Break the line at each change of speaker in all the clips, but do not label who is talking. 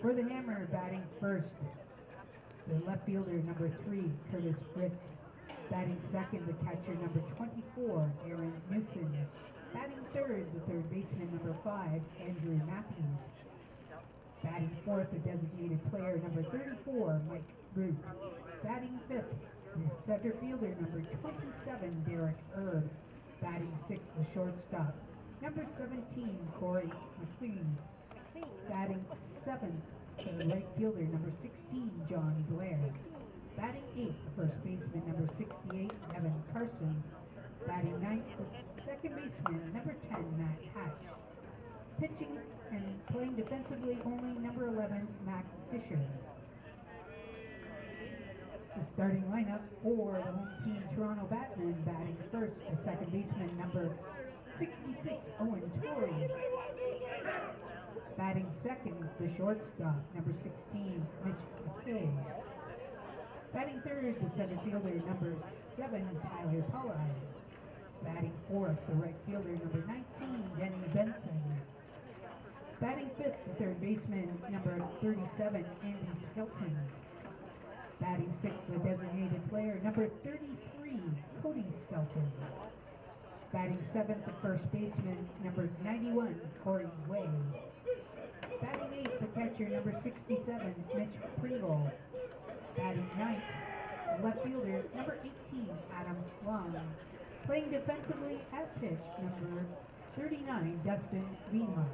For the Hammer, batting first, the left fielder, number 3, Curtis Fritz. Batting second, the catcher, number 24, Aaron Newson. Batting third, the third baseman, number 5, Andrew Matthews. Batting fourth, the designated player, number 34, Mike Root. Batting fifth, the center fielder, number 27, Derek Erb. Batting sixth, the shortstop, number 17, Corey McLean. Batting seventh, the right fielder, number 16, John Blair. Batting eighth, the first baseman, number 68, Evan Carson. Batting ninth, the second baseman, number 10, Matt Hatch. Pitching and playing defensively only, number 11, Mac Fisher. The starting lineup for the home team, Toronto Batmen, batting first, the second baseman, number 66, Ont3. Batting second, the shortstop, number 16, Mitch McKay. Batting third, the center fielder, number 7, Tyler Pollard. Batting fourth, the right fielder, number 19, Denny Benson. Batting fifth, the third baseman, number 37, Andy Skelton. Batting sixth, the designated player, number 33, Cody Skelton. Batting seventh, the first baseman, number 91, Corey Way. Batting eighth, the catcher, number 67, Mitch Pringle. Batting ninth, the left fielder, number 18, Adam Long. Playing defensively at pitch, number 39, Dustin Wienhoff.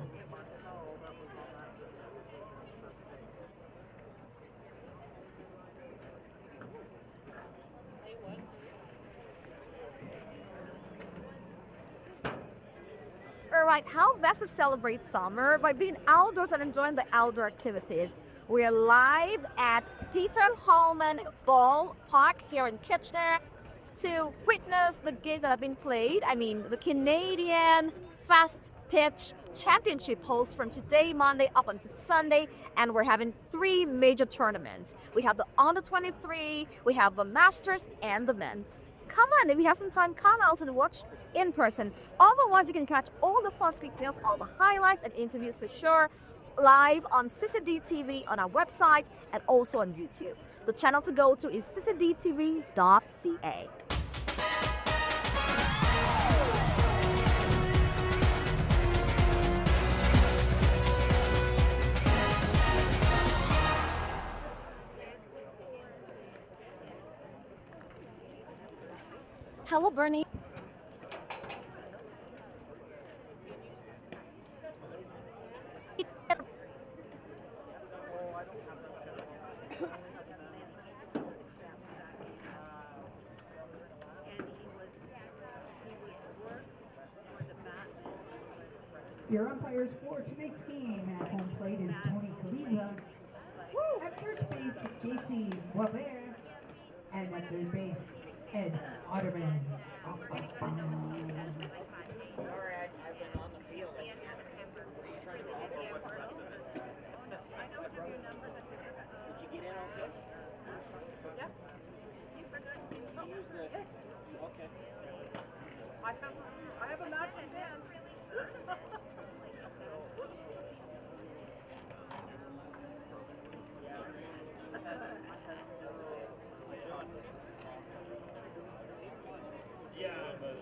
Alright, how best to celebrate summer? By being outdoors and enjoying the outdoor activities. We're live at Peter Hallman Ballpark here in Kitchener to witness the games that have been played. I mean, the Canadian Fast Pitch Championship holds from today, Monday, up until Sunday, and we're having 3 major tournaments. We have the Under-23, we have the Masters, and the Men's. Come on, if you have some time, come out and watch in person. Otherwise, you can catch all the fun details, all the highlights and interviews for sure, live on CCDTV on our website and also on YouTube. The channel to go to is ccdtv.ca. Hello, Bernie.
Your umpires for tonight's game at home plate is Tony Kaliza. At first base, JC Wabert. And at third base, Ed Otterman.
Sorry, I've been on the field. Trying to remember what's left of it. Did you get in okay?
Yep.
Did you use the... Okay.
I have a match in hand.
Yeah, but...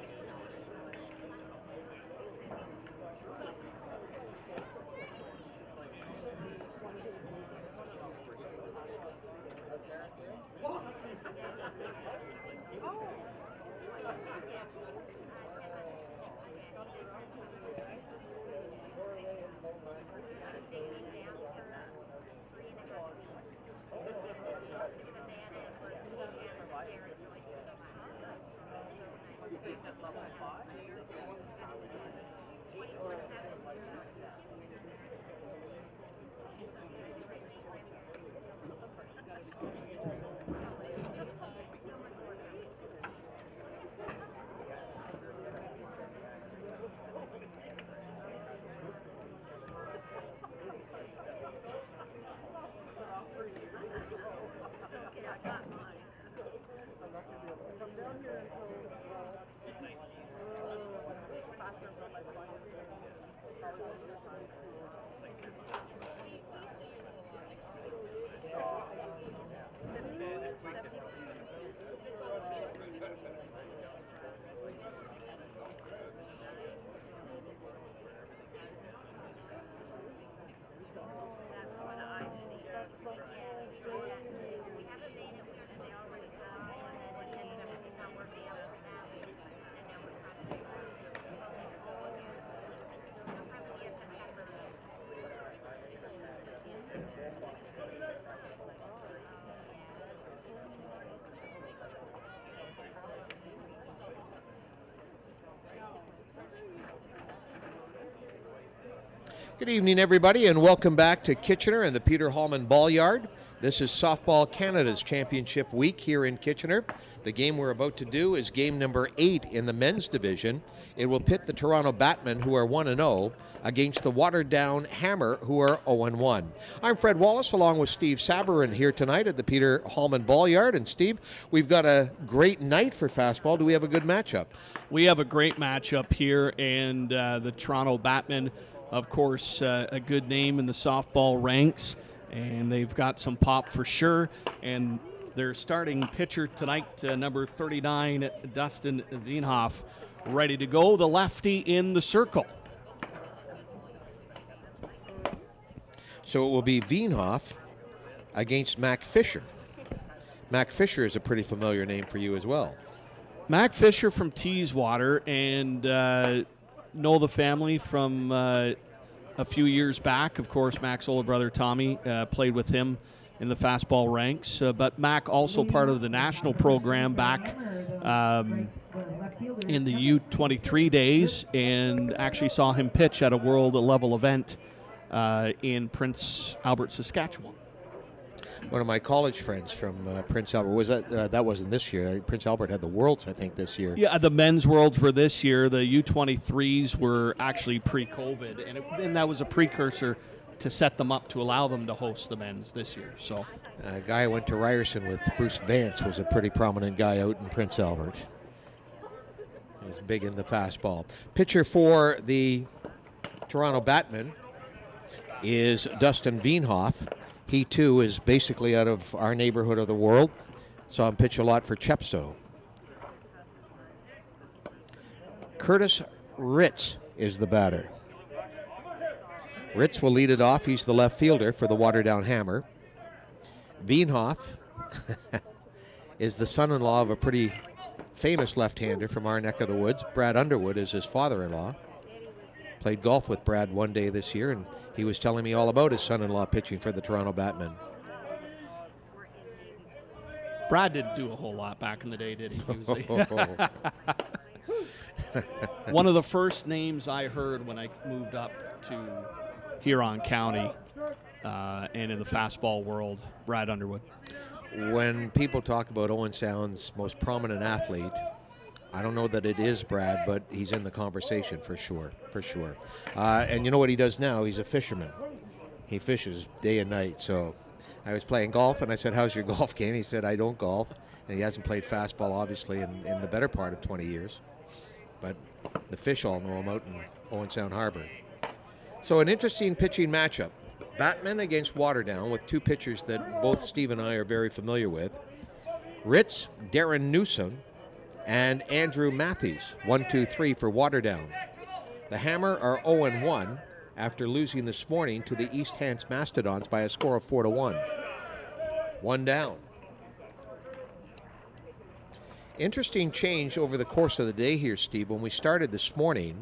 Good evening, everybody, and welcome back to Kitchener and the Peter Hallman Ball Yard. This is Softball Canada's championship week here in Kitchener. The game we're about to do is game number 8 in the men's division. It will pit the Toronto Batmen, who are 1-0, against the Waterdown Hammer, who are 0-1. I'm Fred Wallace, along with Steve Sabarin here tonight at the Peter Hallman Ball Yard. And Steve, we've got a great night for fastball. Do we have a good matchup?
We have a great matchup here, and the Toronto Batmen, of course, a good name in the softball ranks, and they've got some pop for sure. And their starting pitcher tonight, number 39, Dustin Wienhoff, ready to go, the lefty in the circle.
So it will be Wienhoff against Mac Fisher. Mac Fisher is a pretty familiar name for you as well.
Mac Fisher from Teeswater, and know the family from a few years back. Of course, Mac's older brother Tommy played with him in the fastball ranks, but Mac also part of the national program back in the U23 days, and actually saw him pitch at a world level event in Prince Albert, Saskatchewan.
One of my college friends from Prince Albert, was that wasn't this year. Prince Albert had the Worlds, I think, this year.
Yeah, the men's Worlds were this year. The U23s were actually pre-COVID, and that was a precursor to set them up to allow them to host the men's this year. So,
a guy who went to Ryerson with Bruce Vance was a pretty prominent guy out in Prince Albert. He was big in the fastball. Pitcher for the Toronto Batmen is Dustin Wienhoff. He, too, is basically out of our neighborhood of the world. Saw him pitch a lot for Chepstow. Curtis Ritz is the batter. Ritz will lead it off. He's the left fielder for the Waterdown Hammer. Wienhoff is the son-in-law of a pretty famous left-hander from our neck of the woods. Brad Underwood is his father-in-law. Played golf with Brad one day this year, and he was telling me all about his son-in-law pitching for the Toronto Batmen.
Brad didn't do a whole lot back in the day, did he? One of the first names I heard when I moved up to Huron County and in the fastball world, Brad Underwood.
When people talk about Owen Sound's most prominent athlete, I don't know that it is Brad, but he's in the conversation for sure, and you know what he does now? He's a fisherman. He fishes day and night. So I was playing golf, and I said, how's your golf game? He said, I don't golf. And he hasn't played fastball, obviously, in the better part of 20 years. But the fish all know him out in Owen Sound Harbor. So an interesting pitching matchup. Batman against Waterdown, with two pitchers that both Steve and I are very familiar with. Ritz, Darren Newsom, and Andrew Matthews, 1-2-3 for Waterdown. The Hammer are 0-1 after losing this morning to the East Hants Mastodons by a score of 4-1. One down. Interesting change over the course of the day here, Steve. When we started this morning,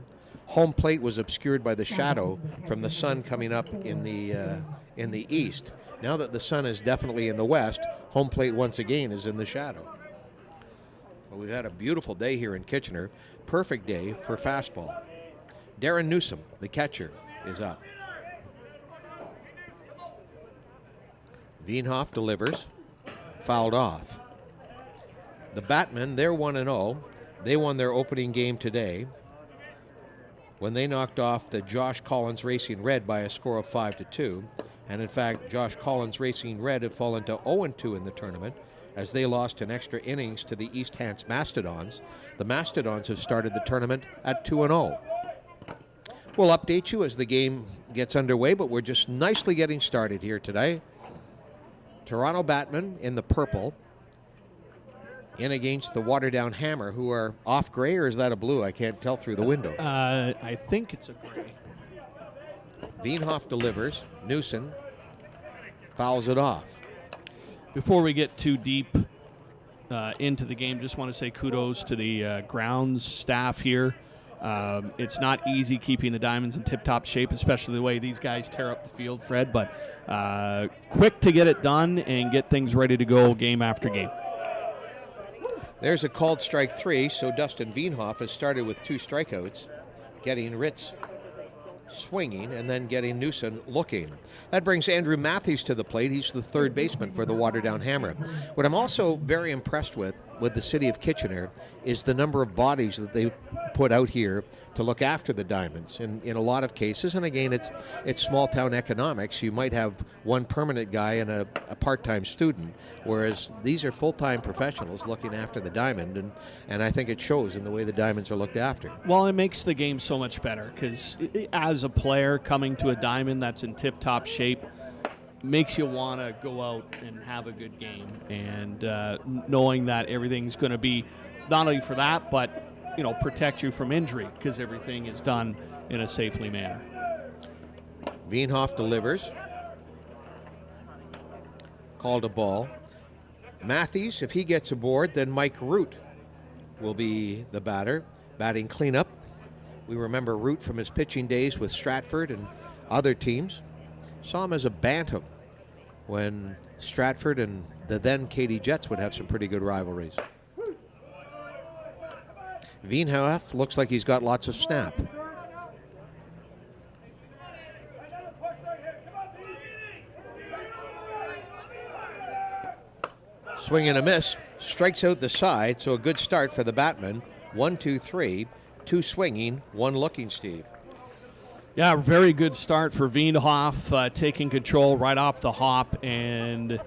home plate was obscured by the shadow from the sun coming up in the east. Now that the sun is definitely in the west, home plate once again is in the shadow. We've had a beautiful day here in Kitchener. Perfect day for fastball. Darren Newsom, the catcher, is up. Wienhoff delivers. Fouled off. The Batmen, they're 1-0. They won their opening game today when they knocked off the Josh Collins Racing Red by a score of 5-2. And in fact, Josh Collins Racing Red have fallen to 0-2 in the tournament, as they lost in extra innings to the East Hants Mastodons. The Mastodons have started the tournament at 2-0. We'll update you as the game gets underway, but we're just nicely getting started here today. Toronto Batmen in the purple, in against the Waterdown Hammer, who are off gray, or is that a blue? I can't tell through the window.
I think it's a gray.
Wienhoff delivers. Newson fouls it off.
Before we get too deep into the game, just want to say kudos to the grounds staff here. It's not easy keeping the Diamonds in tip-top shape, especially the way these guys tear up the field, Fred, but quick to get it done and get things ready to go game after game.
There's a called strike 3, so Dustin Wienhoff has started with 2 strikeouts, getting Ritz swinging, and then getting Newson looking. That brings Andrew Matthews to the plate. He's the third baseman for the Waterdown Hammer. What I'm also very impressed with the city of Kitchener is the number of bodies that they put out here to look after the Diamonds. In a lot of cases, and again, it's small town economics. You might have one permanent guy and a part-time student, whereas these are full-time professionals looking after the Diamond, and I think it shows in the way the Diamonds are looked after.
Well, it makes the game so much better because as a player coming to a Diamond that's in tip-top shape makes you want to go out and have a good game, and knowing that everything's going to be not only for that, but protect you from injury because everything is done in a safely manner.
Veenhoff delivers. Called a ball. Matthews, if he gets aboard, then Mike Root will be the batter. Batting cleanup. We remember Root from his pitching days with Stratford and other teams. Saw him as a bantam when Stratford and the then Katy Jets would have some pretty good rivalries. Veenhoff looks like he's got lots of snap. Swing and a miss. Strikes out the side, so a good start for the Batman. 1, 2, 3. 2 swinging, 1 looking, Steve.
Yeah, very good start for Veenhoff, taking control right off the hop and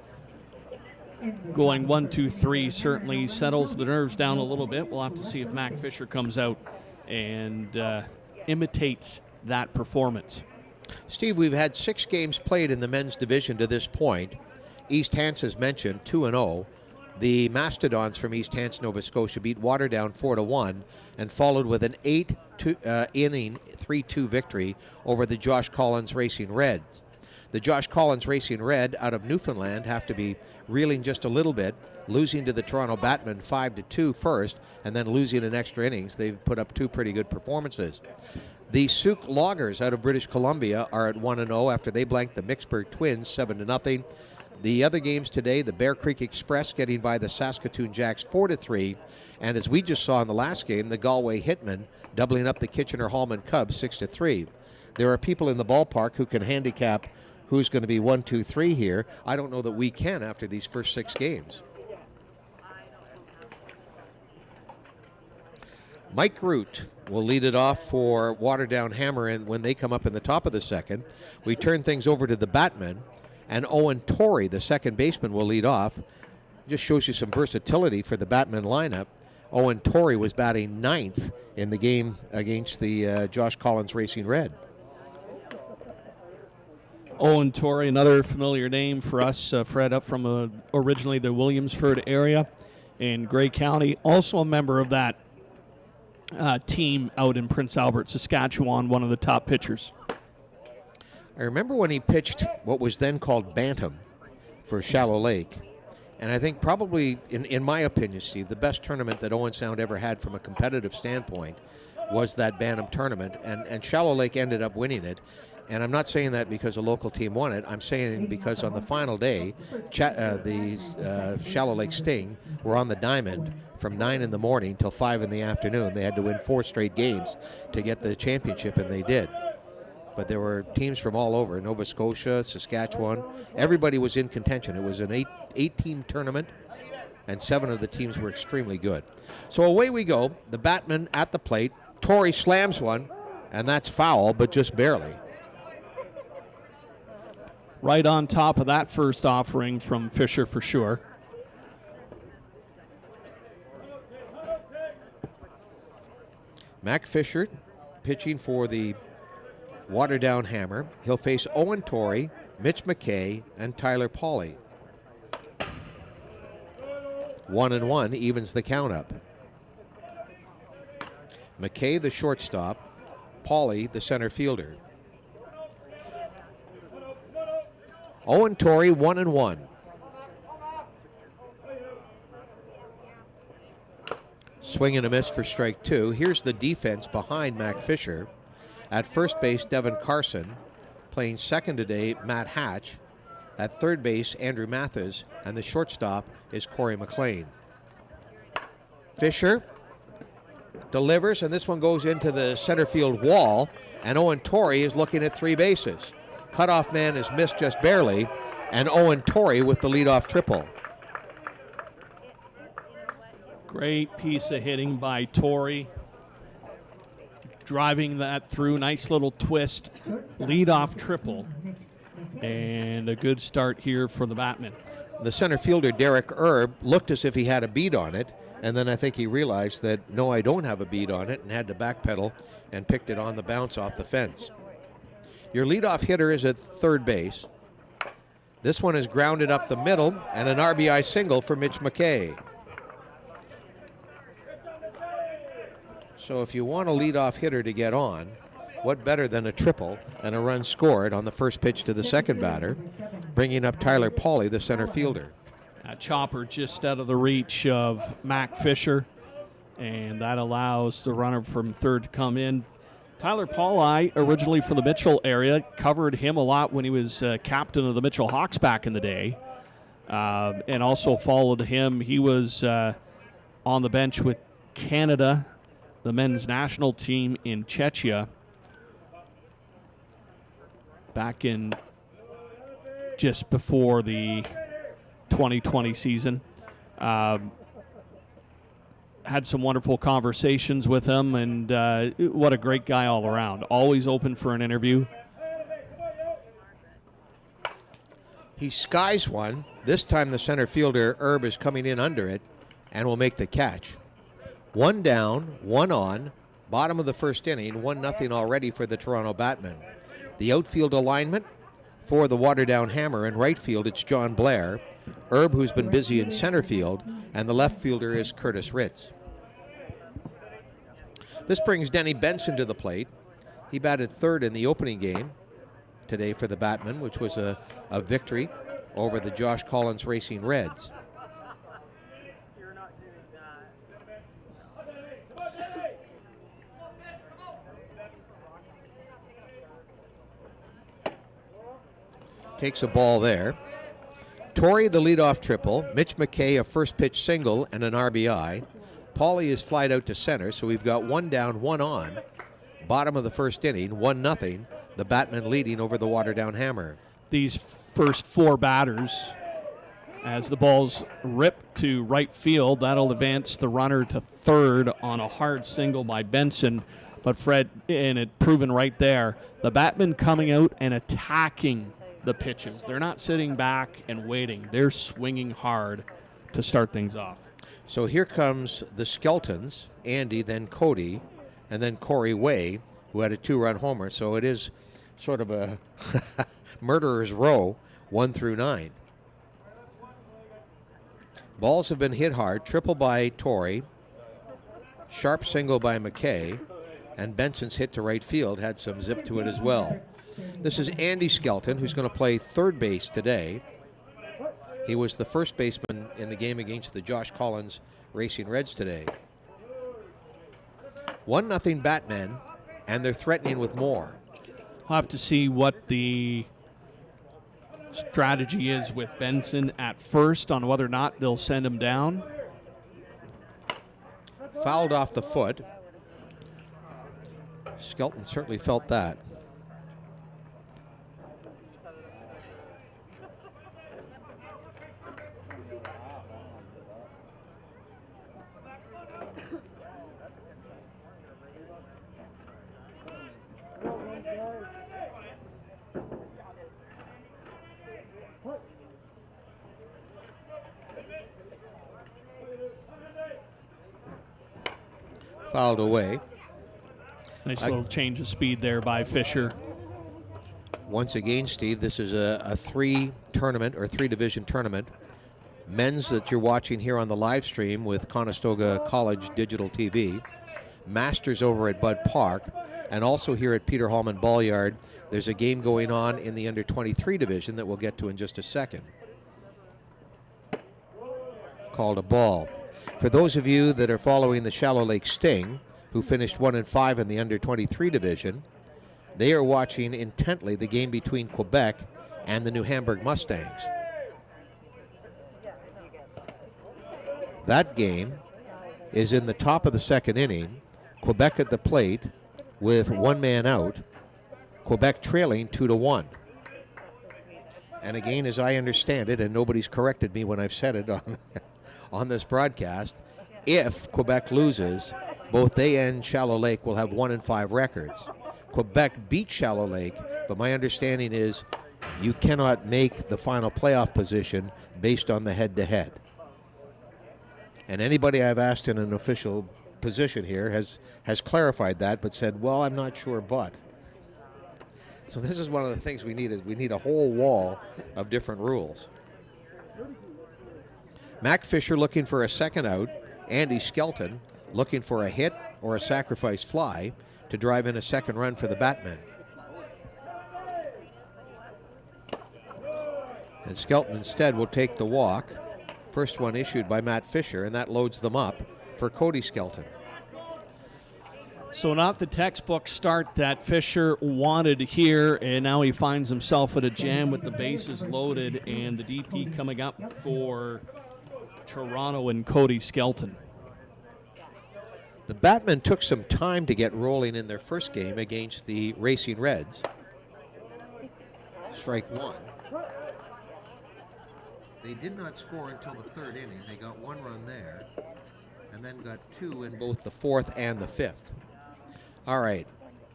going 1, 2, 3 certainly settles the nerves down a little bit. We'll have to see if Mac Fisher comes out and imitates that performance.
Steve, we've had 6 games played in the men's division to this point. East Hants, as mentioned, 2-0. The Mastodons from East Hants, Nova Scotia, beat Waterdown 4-1 and followed with an 8-inning 3-2 victory over the Josh Collins Racing Reds. The Josh Collins Racing Red out of Newfoundland have to be reeling just a little bit, losing to the Toronto Batmen 5-2 first, and then losing in extra innings. They've put up 2 pretty good performances. The Souk Loggers out of British Columbia are at 1-0 after they blanked the Mixburg Twins 7-0. The other games today, the Bear Creek Express getting by the Saskatoon Jacks 4-3, and as we just saw in the last game, the Galway Hitmen doubling up the Kitchener-Hallman Cubs 6-3. There are people in the ballpark who can handicap who's going to be 1, 2, 3 here. I don't know that we can after these first 6 games. Mike Root will lead it off for Waterdown Hammer, and when they come up in the top of the second, we turn things over to the Batmen, and Ont3, the second baseman, will lead off. Just shows you some versatility for the Batman lineup. Ont3 was batting 9th in the game against the Josh Collins Racing Red.
Ont3, another familiar name for us, Fred, up from originally the Williamsford area in Grey County. Also a member of that team out in Prince Albert, Saskatchewan, one of the top pitchers.
I remember when he pitched what was then called Bantam for Shallow Lake. And I think probably, in my opinion, Steve, the best tournament that Owen Sound ever had from a competitive standpoint was that Bantam tournament. And Shallow Lake ended up winning it. And I'm not saying that because a local team won it. I'm saying because on the final day, the Shallow Lake Sting were on the diamond from 9 in the morning till 5 in the afternoon. They had to win 4 straight games to get the championship, and they did. But there were teams from all over, Nova Scotia, Saskatchewan. Everybody was in contention. It was an 8-team tournament, and 7 of the teams were extremely good. So away we go. The Batman at the plate. Torrey slams one, and that's foul, but just barely.
Right on top of that first offering from Fisher for sure.
Mac Fisher pitching for the Waterdown Hammer. He'll face Owen Torrey, Mitch McKay, and Tyler Pauly. 1-1 evens the count up. McKay, the shortstop. Pauly, the center fielder. Owen Torrey, 1-1. Swing and a miss for strike 2. Here's the defense behind Mac Fisher. At first base, Devin Carson. Playing second today, Matt Hatch. At third base, Andrew Mathis. And the shortstop is Corey McLean. Fisher delivers, and this one goes into the center field wall, and Ont3 is looking at 3 bases. Cutoff man is missed just barely, and Ont3 with the leadoff triple.
Great piece of hitting by Torrey. Driving that through, nice little twist, leadoff triple, and a good start here for the Batmen.
The center fielder, Derek Erb, looked as if he had a bead on it, and then I think he realized that, no, I don't have a bead on it, and had to backpedal and picked it on the bounce off the fence. Your leadoff hitter is at third base. This one is grounded up the middle, and an RBI single for Mitch McKay. So if you want a leadoff hitter to get on, what better than a triple and a run scored on the first pitch to the second batter, bringing up Tyler Pauly, the center fielder.
A chopper just out of the reach of Mac Fisher, and that allows the runner from third to come in. Tyler Pauly, originally from the Mitchell area, covered him a lot when he was captain of the Mitchell Hawks back in the day, and also followed him. He was on the bench with Canada, the men's national team in Czechia, back in just before the 2020 season. Had some wonderful conversations with him, and what a great guy all around. Always open for an interview.
He skies one. This time the center fielder, Erb, is coming in under it and will make the catch. 1 down, 1 on, bottom of the first inning, 1-0 already for the Toronto Batmen. The outfield alignment for the Waterdown Hammer. In right field, it's John Blair. Erb, who's been busy in center field, and the left fielder is Curtis Ritz. This brings Denny Benson to the plate. He batted third in the opening game today for the Batmen, which was a victory over the Josh Collins Racing Reds. Takes a ball there. Torrey, the leadoff triple. Mitch McKay, a first pitch single and an RBI. Pauly is flied out to center, so we've got 1 down, 1 on. Bottom of the first inning, 1-0. The Batmen leading over the Waterdown Hammer.
These first 4 batters, as the ball's ripped to right field, that'll advance the runner to third on a hard single by Benson. But Fred, and it proven right there, the Batmen coming out and attacking the pitches. They're not sitting back and waiting. They're swinging hard to start things off.
So here comes the Skeltons, Andy, then Cody, and then Corey Way, who had a 2-run homer. So it is sort of a murderer's row, 1 through 9. Balls have been hit hard. Triple by Torrey, sharp single by McKay, and Benson's hit to right field had some zip to it as well. This is Andy Skelton, who's going to play third base today. He was the first baseman in the game against the Josh Collins Racing Reds today. 1-0 Batmen, and they're threatening with more.
We'll have to see what the strategy is with Benson at first on whether or not they'll send him down.
Fouled off the foot. Skelton certainly felt that. Fouled away.
Nice little change of speed there by Fisher.
Once again, Steve, this is a 3-division tournament. Men's that you're watching here on the live stream with Conestoga College Digital TV. Masters over at Bud Park. And also here at Peter Hallman Ball-Yard, there's a game going on in the under-23 division that we'll get to in just a second. Called a ball. For those of you that are following the Shallow Lake Sting, who finished 1-5 in the under-23 division, they are watching intently the game between Quebec and the New Hamburg Mustangs. That game is in the top of the second inning. Quebec at the plate with one man out. Quebec trailing 2-1. And again, as I understand it, and nobody's corrected me when I've said it on this broadcast, if Quebec loses, both they and Shallow Lake will have 1-5 records. Quebec beat Shallow Lake, but my understanding is you cannot make the final playoff position based on the head-to-head. And anybody I've asked in an official position here has clarified that, but said, well, I'm not sure, but. So this is one of the things we need, is we need a whole wall of different rules. Mac Fisher looking for a second out. Andy Skelton looking for a hit or a sacrifice fly to drive in a second run for the Batmen. And Skelton instead will take the walk. First one issued by Matt Fisher, and that loads them up for Cody Skelton.
So not the textbook start that Fisher wanted here, and now he finds himself at a jam with the bases loaded, and the DP coming up for Toronto and Cody Skelton.
The Batmen took some time to get rolling in their first game against the Racing Reds. Strike one. They did not score until the third inning. They got one run there, and then got two in both the fourth and the fifth. All right,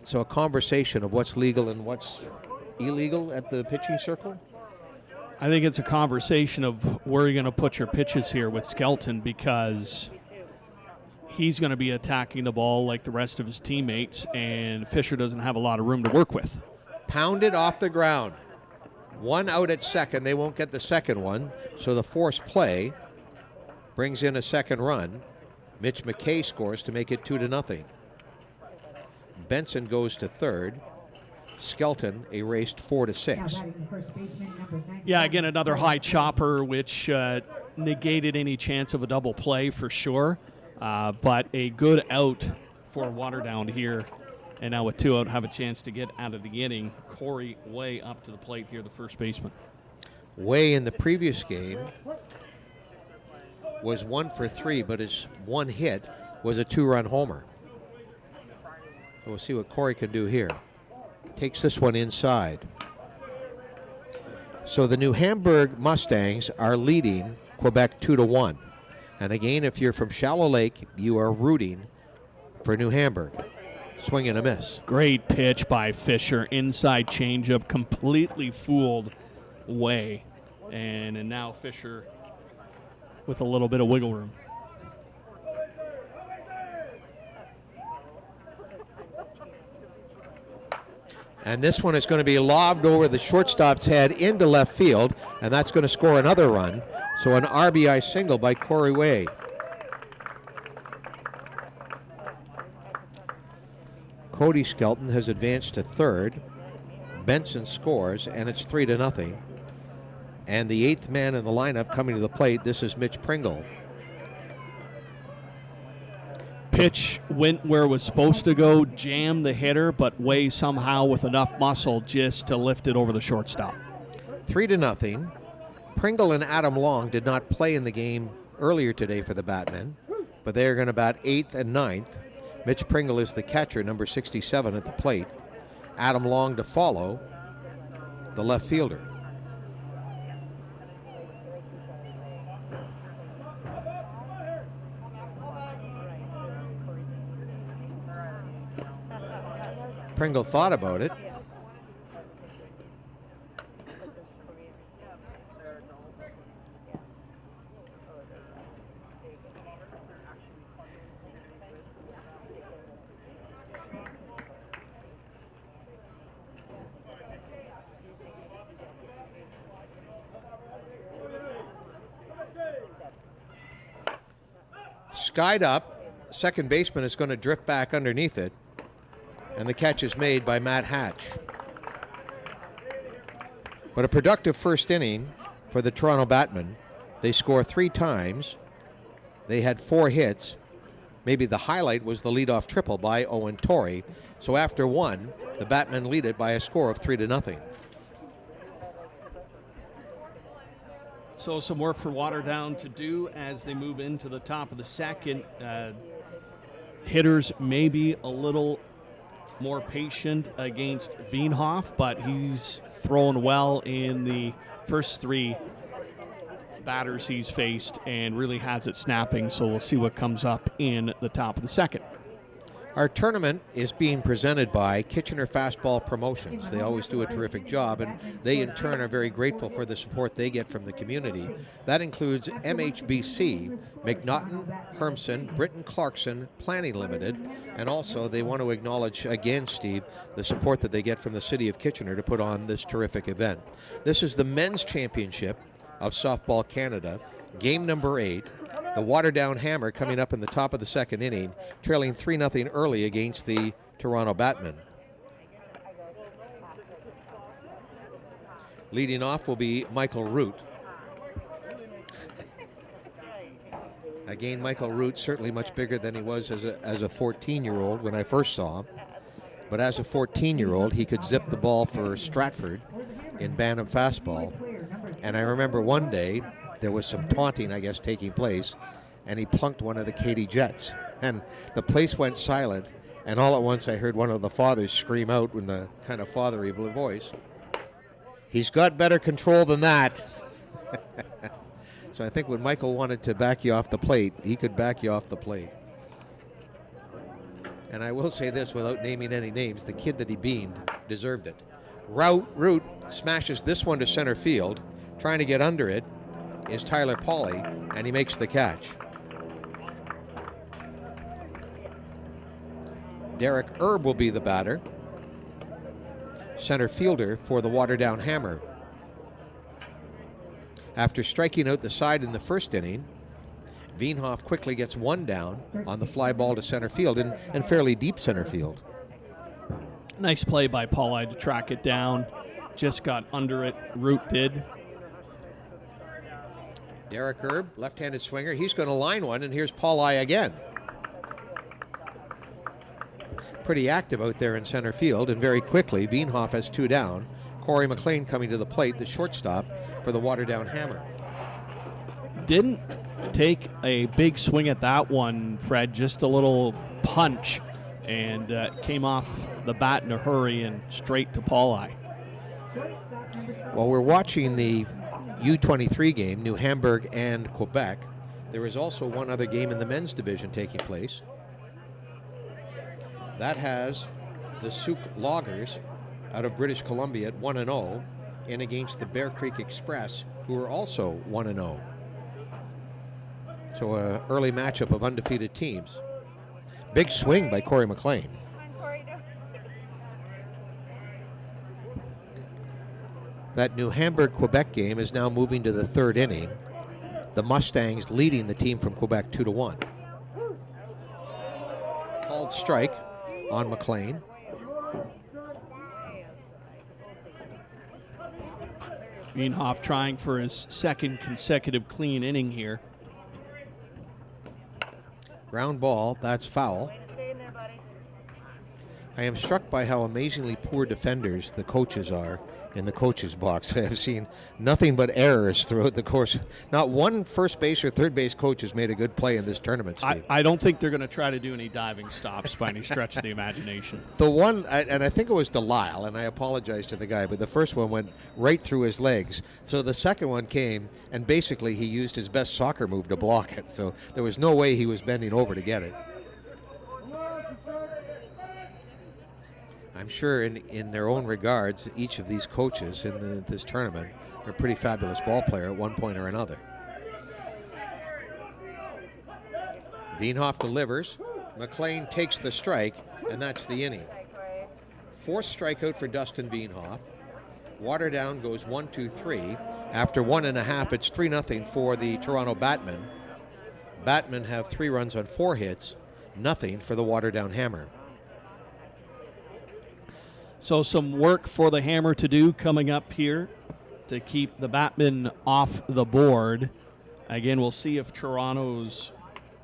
so a conversation of what's legal and what's illegal at the pitching circle?
I think it's a conversation of where you're going to put your pitches here with Skelton, because he's going to be attacking the ball like the rest of his teammates, and Fisher doesn't have a lot of room to work with.
Pounded off the ground. One out at second. They won't get the second one, so the forced play brings in a second run. Mitch McKay scores to make it 2-0. Benson goes to third. Skelton erased 4-6.
Yeah, again, another high chopper, which negated any chance of a double play for sure. But a good out for Waterdown here. And now with two out, have a chance to get out of the inning. Corey Way up to the plate here, the first baseman.
Way in the previous game was 1 for 3, but his one hit was a 2-run homer. So we'll see what Corey can do here. Takes this one inside. So the New Hamburg Mustangs are leading Quebec 2-1. And again, if you're from Shallow Lake, you are rooting for New Hamburg. Swing and a miss.
Great pitch by Fisher. Inside changeup, completely fooled Way. And now Fisher with a little bit of wiggle room.
And this one is going to be lobbed over the shortstop's head into left field, and that's going to score another run. So an RBI single by Corey Way. Cody Skelton has advanced to third. Benson scores, and it's 3-0. And the eighth man in the lineup coming to the plate, this is Mitch Pringle.
Pitch went where it was supposed to go, jammed the hitter, but Way somehow with enough muscle just to lift it over the shortstop.
3-0. Pringle and Adam Long did not play in the game earlier today for the Batmen, but they are going to bat 8th and 9th. Mitch Pringle is the catcher, number 67 at the plate. Adam Long to follow, the left fielder. Pringle thought about it. Skied up, second baseman is going to drift back underneath it, and the catch is made by Matt Hatch. But a productive first inning for the Toronto Batmen. They score 3 times. They had 4 hits. Maybe the highlight was the leadoff triple by Ont3. So after one, the Batmen lead it by a score of 3-0.
So some work for Waterdown to do as they move into the top of the second. hitters may be a little more patient against Wienhoff, but he's thrown well in the first 3 batters he's faced and really has it snapping, so we'll see what comes up in the top of the second.
Our tournament is being presented by Kitchener Fastball Promotions. They always do a terrific job, and they in turn are very grateful for the support they get from the community. That includes MHBC, McNaughton, Hermson, Britton Clarkson, Planning Limited, and also they want to acknowledge again, Steve, the support that they get from the City of Kitchener to put on this terrific event. This is the Men's Championship of Softball Canada, game number 8. The Waterdown Hammer coming up in the top of the second inning, trailing 3-0 early against the Toronto Batmen. Leading off will be Michael Root. Again, Michael Root certainly much bigger than he was as a 14-year-old when I first saw him. But as a 14-year-old, he could zip the ball for Stratford in Bantam fastball. And I remember one day, there was some taunting, I guess, taking place, and he plunked one of the Katy Jets. And the place went silent, and all at once I heard one of the fathers scream out in the kind of fatherly voice, "He's got better control than that." So I think when Michael wanted to back you off the plate, he could back you off the plate. And I will say this without naming any names, the kid that he beamed deserved it. Root smashes this one to center field. Trying to get under it is Tyler Pauly, and he makes the catch. Derek Erb will be the batter, center fielder for the Waterdown Hammer. After striking out the side in the first inning, Wienhoff quickly gets one down on the fly ball to center field, and fairly deep center field.
Nice play by Pauly to track it down. Just got under it. Root did.
Derek Erb, left-handed swinger. He's going to line one, and here's Pauly again. Pretty active out there in center field, and very quickly, Wienhoff has 2 down. Corey McLean coming to the plate, the shortstop for the Waterdown Hammer.
Didn't take a big swing at that one, Fred. Just a little punch, and came off the bat in a hurry and straight to Pauly.
Well, we're watching the U23 game, New Hamburg and Quebec. There is also one other game in the men's division taking place. That has the Souk Loggers out of British Columbia at 1-0 in against the Bear Creek Express, who are also 1-0. So an early matchup of undefeated teams. Big swing by Corey McLean. That New Hamburg-Quebec game is now moving to the 3rd inning. The Mustangs leading the team from Quebec 2-1. Called strike on McLean.
Wienhoff trying for his 2nd consecutive clean inning here.
Ground ball, that's foul. I am struck by how amazingly poor defenders the coaches are in the coach's box. I have seen nothing but errors throughout the course. Not one first base or third base coach has made a good play in this tournament, Steve.
I don't think they're going to try to do any diving stops by any stretch of the imagination.
The one, and I think it was Delisle, and I apologize to the guy, but the first one went right through his legs. So the second one came, and basically he used his best soccer move to block it. So there was no way he was bending over to get it. I'm sure in their own regards, each of these coaches in this tournament are a pretty fabulous ball player at one point or another. Wienhoff delivers. McLean takes the strike, and that's the inning. 4th strikeout for Dustin Wienhoff. Waterdown goes 1-2-3. After 1.5, it's 3-0 for the Toronto Batmen. Batmen have 3 runs on 4 hits, nothing for the Waterdown Hammer.
So some work for the Hammer to do coming up here to keep the Batmen off the board. Again, we'll see if Toronto's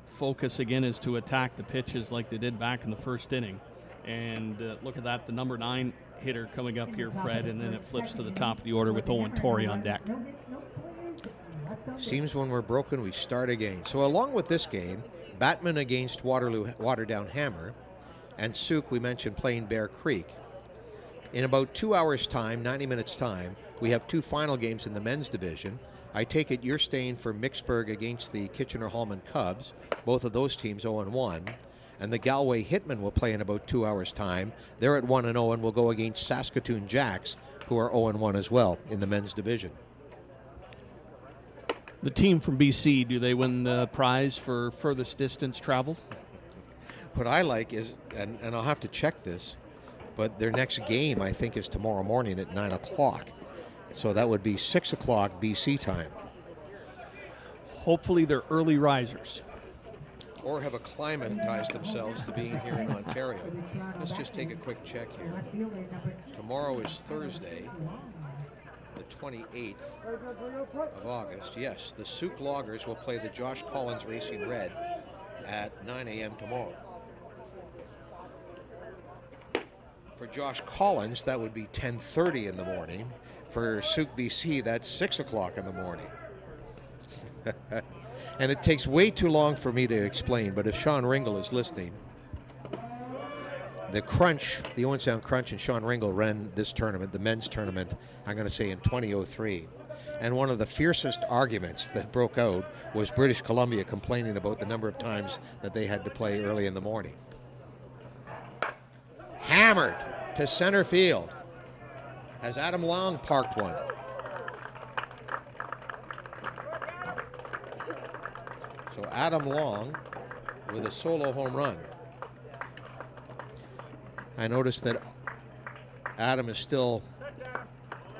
focus again is to attack the pitches like they did back in the first inning. And look at that, the number 9 hitter coming up here, Fred, and then it flips to the top of the order with Ont3 on deck.
Seems when we're broken, we start again. So along with this game, Batman against Waterdown Hammer, and Souk, we mentioned, playing Bear Creek. In about 2 hours' time, 90 minutes' time, we have 2 final games in the men's division. I take it you're staying for Mixburg against the Kitchener-Hallman Cubs. Both of those teams 0-1. And the Galway Hitmen will play in about 2 hours' time. They're at 1-0 and will go against Saskatoon Jacks, who are 0-1 as well in the men's division.
The team from BC, do they win the prize for furthest distance travel?
What I like is, and I'll have to check this, but their next game, I think, is tomorrow morning at 9 o'clock. So that would be 6 o'clock BC time.
Hopefully they're early risers.
Or have acclimatized themselves to being here in Ontario. Let's just take a quick check here. Tomorrow is Thursday, the 28th of August. Yes, the Souk Loggers will play the Josh Collins Racing Red at 9 a.m. tomorrow. For Josh Collins, that would be 10:30 in the morning. For Souk BC, that's 6 o'clock in the morning. And it takes way too long for me to explain, but if Sean Ringel is listening, the Crunch, the Owen Sound Crunch and Sean Ringel ran this tournament, the men's tournament, I'm going to say in 2003. And one of the fiercest arguments that broke out was British Columbia complaining about the number of times that they had to play early in the morning. Hammered to center field as Adam Long parked one. So Adam Long with a solo home run. I noticed that Adam is still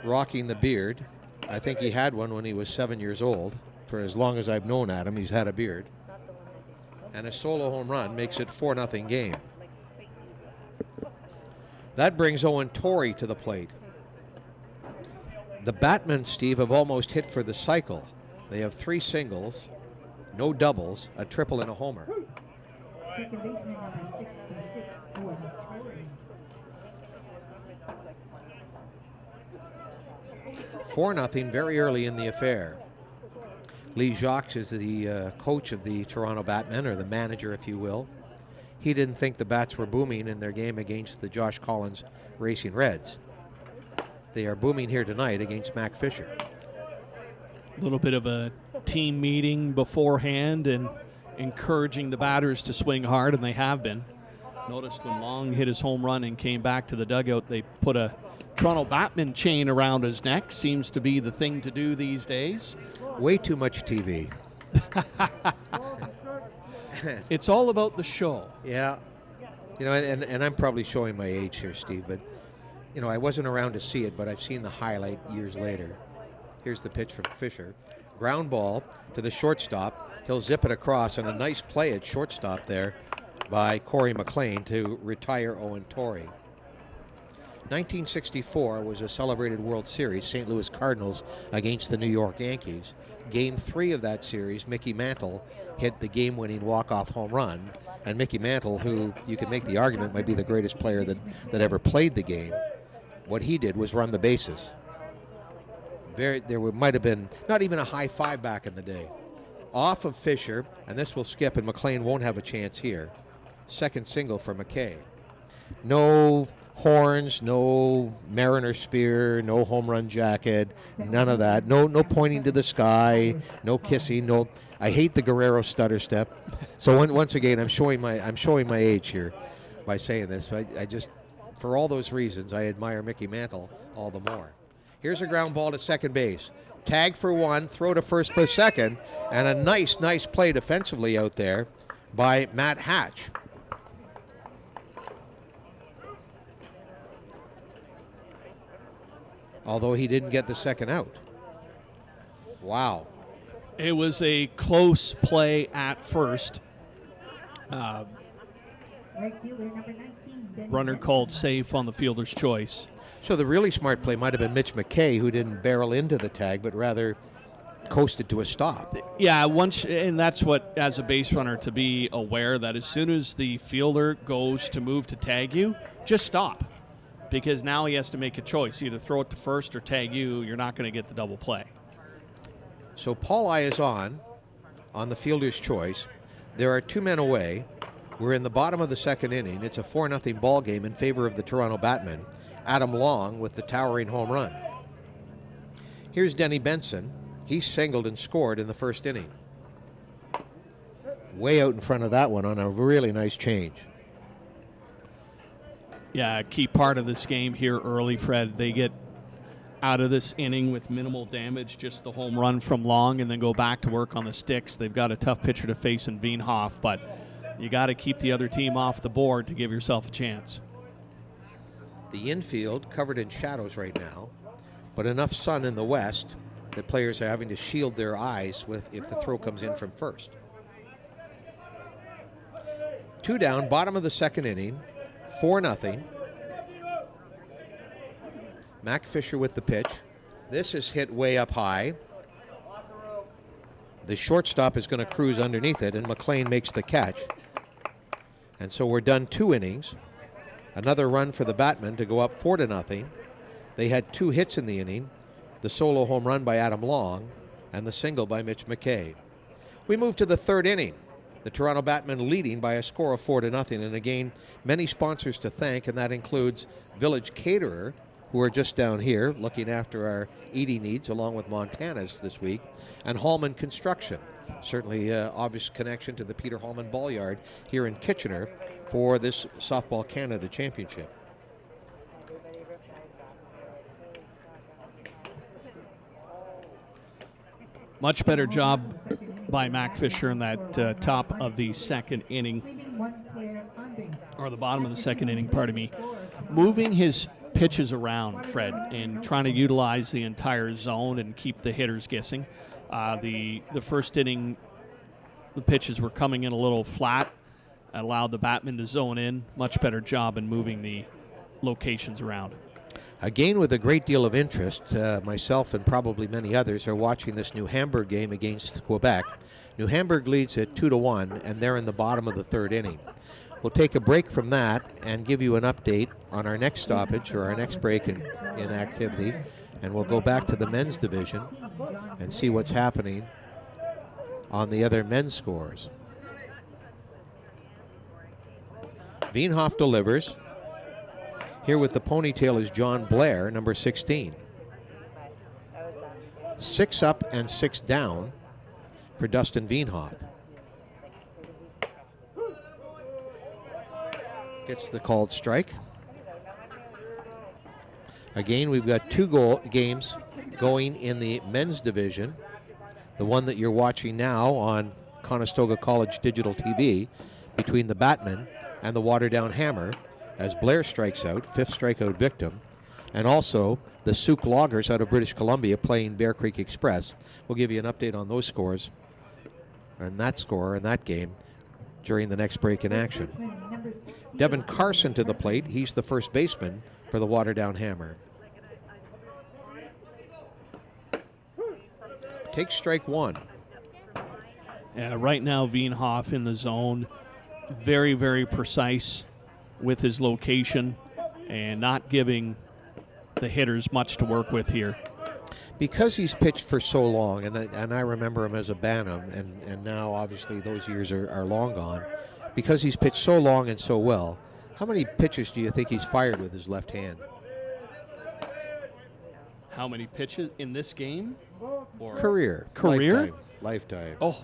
rocking the beard. I think he had one when he was 7 years old. For as long as I've known Adam, he's had a beard. And a solo home run makes it 4-0 game. That brings Ont3 to the plate. The Batmen, Steve, have almost hit for the cycle. They have 3 singles, no doubles, a triple, and a homer.
Second baseman number 66, Ont3.
4-0 very early in the affair. Lee Jacques is the coach of the Toronto Batmen, or the manager, if you will. He didn't think the Bats were booming in their game against the Josh Collins Racing Reds. They are booming here tonight against Mac Fisher.
A little bit of a team meeting beforehand and encouraging the batters to swing hard, and they have been. Noticed when Long hit his home run and came back to the dugout, they put a Toronto Batman chain around his neck. Seems to be the thing to do these days.
Way too much TV.
It's all about the show.
Yeah. You know, and I'm probably showing my age here, Steve, but, you know, I wasn't around to see it, but I've seen the highlight years later. Here's the pitch from Fisher. Ground ball to the shortstop. He'll zip it across, and a nice play at shortstop there by Corey McLean to retire Ont3. 1964 was a celebrated World Series, St. Louis Cardinals against the New York Yankees. Game 3 of that series, Mickey Mantle hit the game-winning walk-off home run, and Mickey Mantle, who you can make the argument might be the greatest player that ever played the game, what he did was run the bases. Might have been not even a high five back in the day. Off of Fisher, and this will skip, and McLean won't have a chance here. Second single for McKay. No horns, no Mariner spear, no home run jacket, none of that. No pointing to the sky, no kissing, no. I hate the Guerrero stutter step. So once again, I'm showing my age here by saying this. But I just, for all those reasons, I admire Mickey Mantle all the more. Here's a ground ball to second base. Tag for one, throw to first for second, and a nice play defensively out there by Matt Hatch. Although he didn't get the second out. Wow.
It was a close play at first.
Right fielder number 19.
Runner called safe on the fielder's choice.
So the really smart play might have been Mitch McKay, who didn't barrel into the tag, but rather coasted to a stop.
Yeah, and that's what, as a base runner, to be aware that as soon as the fielder goes to move to tag you, just stop. Because now he has to make a choice. Either throw it to first or tag you. You're not going to get the double play.
So Paul I is on the fielder's choice. There are 2 men away. We're in the bottom of the second inning. It's a 4-0 ball game in favor of the Toronto Batmen. Adam Long with the towering home run. Here's Denny Benson. He singled and scored in the first inning. Way out in front of that one on a really nice change.
Yeah, a key part of this game here early, Fred. They get out of this inning with minimal damage, just the home run from Long, and then go back to work on the sticks. They've got a tough pitcher to face in Veenhoff, but you got to keep the other team off the board to give yourself a chance.
The infield covered in shadows right now, but enough sun in the west that players are having to shield their eyes with if the throw comes in from first. 2 down, bottom of the second inning, 4-0. Mac Fisher with the pitch. This is hit way up high. The shortstop is going to cruise underneath it, and McLean makes the catch. And so we're done 2 innings. Another run for the Batmen to go up 4-0. They had 2 hits in the inning, the solo home run by Adam Long and the single by Mitch McKay. We move to the third inning. The Toronto Batmen leading by a score of 4-0. And again, many sponsors to thank, and that includes Village Caterer, who are just down here looking after our eating needs along with Montana's this week, and Hallman Construction. Certainly obvious connection to the Peter Hallman Ball Yard here in Kitchener for this Softball Canada Championship.
Much better job by Mac Fisher in that top of the second inning, or the bottom of the second inning, pardon me, moving his pitches around, Fred, and trying to utilize the entire zone and keep the hitters guessing. The first inning, the pitches were coming in a little flat, allowed the Batmen to zone in. Much better job in moving the locations around.
Again, with a great deal of interest, myself and probably many others are watching this New Hamburg game against Quebec. New Hamburg leads at 2-1, and they're in the bottom of the third inning. We'll take a break from that and give you an update on our next stoppage or our next break in activity, and we'll go back to the men's division and see what's happening on the other men's scores. Veenhoff delivers. Here with the ponytail is John Blair, number 16. 6 up and 6 down for Dustin Veenhoff. Gets the called strike. Again, we've got 2 games going in the men's division. The one that you're watching now on Conestoga College Digital TV between the Batmen and the Waterdown Hammer, as Blair strikes out, 5th strikeout victim, and also the Souk Loggers out of British Columbia playing Bear Creek Express. We'll give you an update on those scores and that score in that game during the next break in action. Devin Carson to the plate. He's the first baseman for the Waterdown Hammer. Takes strike 1.
Right now, Veenhoff in the zone, very, very precise with his location and not giving the hitters much to work with here.
Because he's pitched for so long, and I remember him as a Bantam, and now obviously those years are long gone. Because he's pitched so long and so well, how many pitches do you think he's fired with his left hand?
How many pitches in this game? Or
Career. Lifetime.
Oh,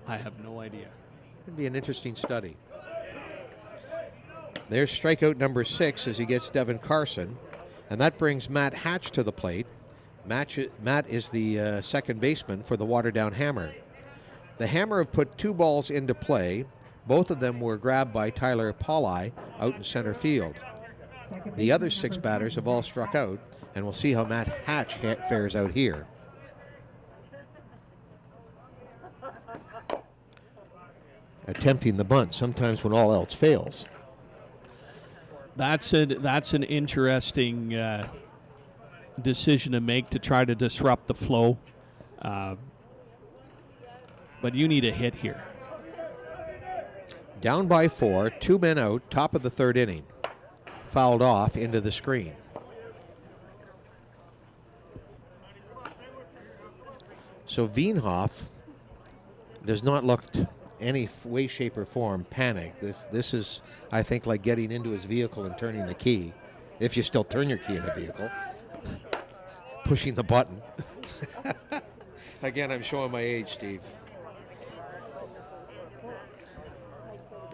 I have no idea.
It'd be an interesting study. There's strikeout number 6 as he gets Devin Carson, and that brings Matt Hatch to the plate. Matt is the second baseman for the Waterdown Hammer. The Hammer have put 2 balls into play. Both of them were grabbed by Tyler Paulai out in center field. The other 6 batters have all struck out, and we'll see how Matt Hatch fares out here. Attempting the bunt, sometimes when all else fails.
That's an interesting decision to make to try to disrupt the flow. But you need a hit here.
Down by 4, 2 men out, top of the third inning. Fouled off into the screen. So Veenhoff does not look any way, shape, or form panicked. This is, I think, like getting into his vehicle and turning the key, if you still turn your key in a vehicle, pushing the button. Again, I'm showing my age, Steve.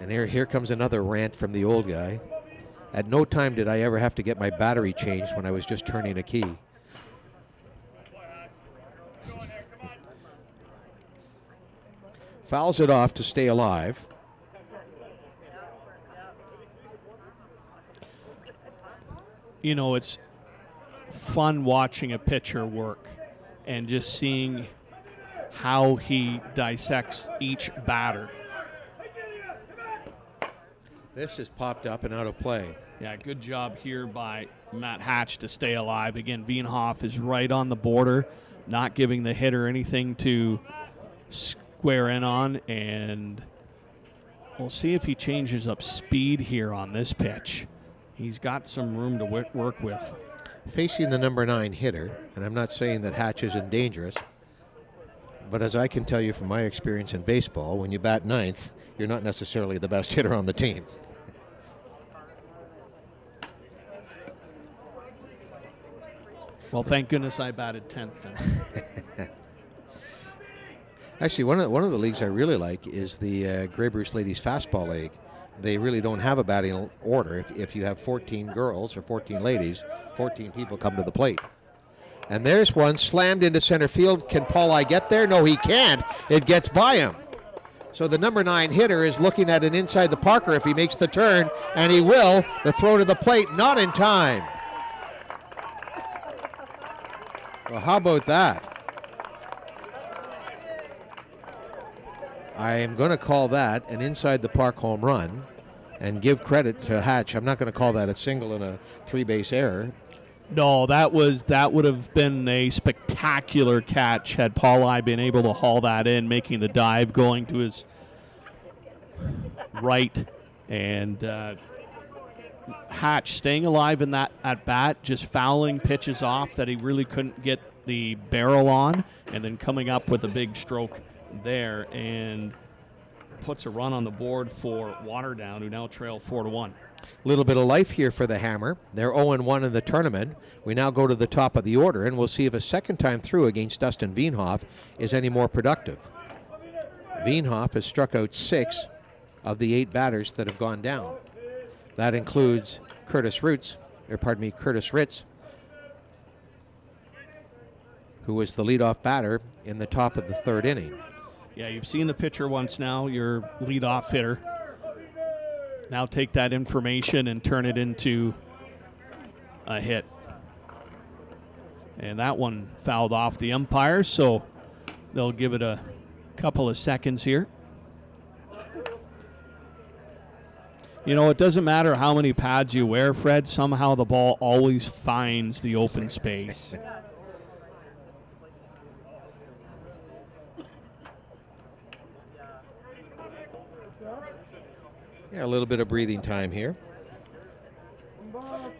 And here comes another rant from the old guy. At no time did I ever have to get my battery changed when I was just turning a key. Fouls it off to stay alive.
You know, it's fun watching a pitcher work and just seeing how he dissects each batter.
This is popped up and out of play.
Yeah, good job here by Matt Hatch to stay alive. Again, Wienhoff is right on the border, not giving the hitter anything to square in on, and we'll see if he changes up speed here on this pitch. He's got some room to work with.
Facing the number 9 hitter, and I'm not saying that Hatch isn't dangerous, but as I can tell you from my experience in baseball, when you bat 9th, you're not necessarily the best hitter on the team.
Well, thank goodness I batted 10th then.
Actually, one of the leagues I really like is the Grey Bruce Ladies Fastball League. They really don't have a batting order. If you have 14 girls or 14 ladies, 14 people come to the plate. And there's one slammed into center field. Can Pauli get there? No, he can't. It gets by him. So the number 9 hitter is looking at an inside the Parker if he makes the turn, and he will. The throw to the plate, not in time. Well, how about that? I am going to call that an inside the park home run and give credit to Hatch. I'm not going to call that a single and a 3-base error.
No, that would have been a spectacular catch had Pauli been able to haul that in, making the dive, going to his right, and Hatch staying alive in that at bat, just fouling pitches off that he really couldn't get the barrel on, and then coming up with a big stroke there and puts a run on the board for Waterdown, who now trail 4-1.
A little bit of life here for the Hammer. They're 0-1 in the tournament. We now go to the top of the order, and we'll see if a second time through against Dustin Wienhoff is any more productive. Wienhoff has struck out 6 of the 8 batters that have gone down. That includes Curtis Ritz, who was the leadoff batter in the top of the 3rd inning.
Yeah, you've seen the pitcher once now, your leadoff hitter. Now take that information and turn it into a hit. And that one fouled off the umpire, so they'll give it a couple of seconds here. You know, it doesn't matter how many pads you wear, Fred. Somehow the ball always finds the open space.
Yeah, a little bit of breathing time here.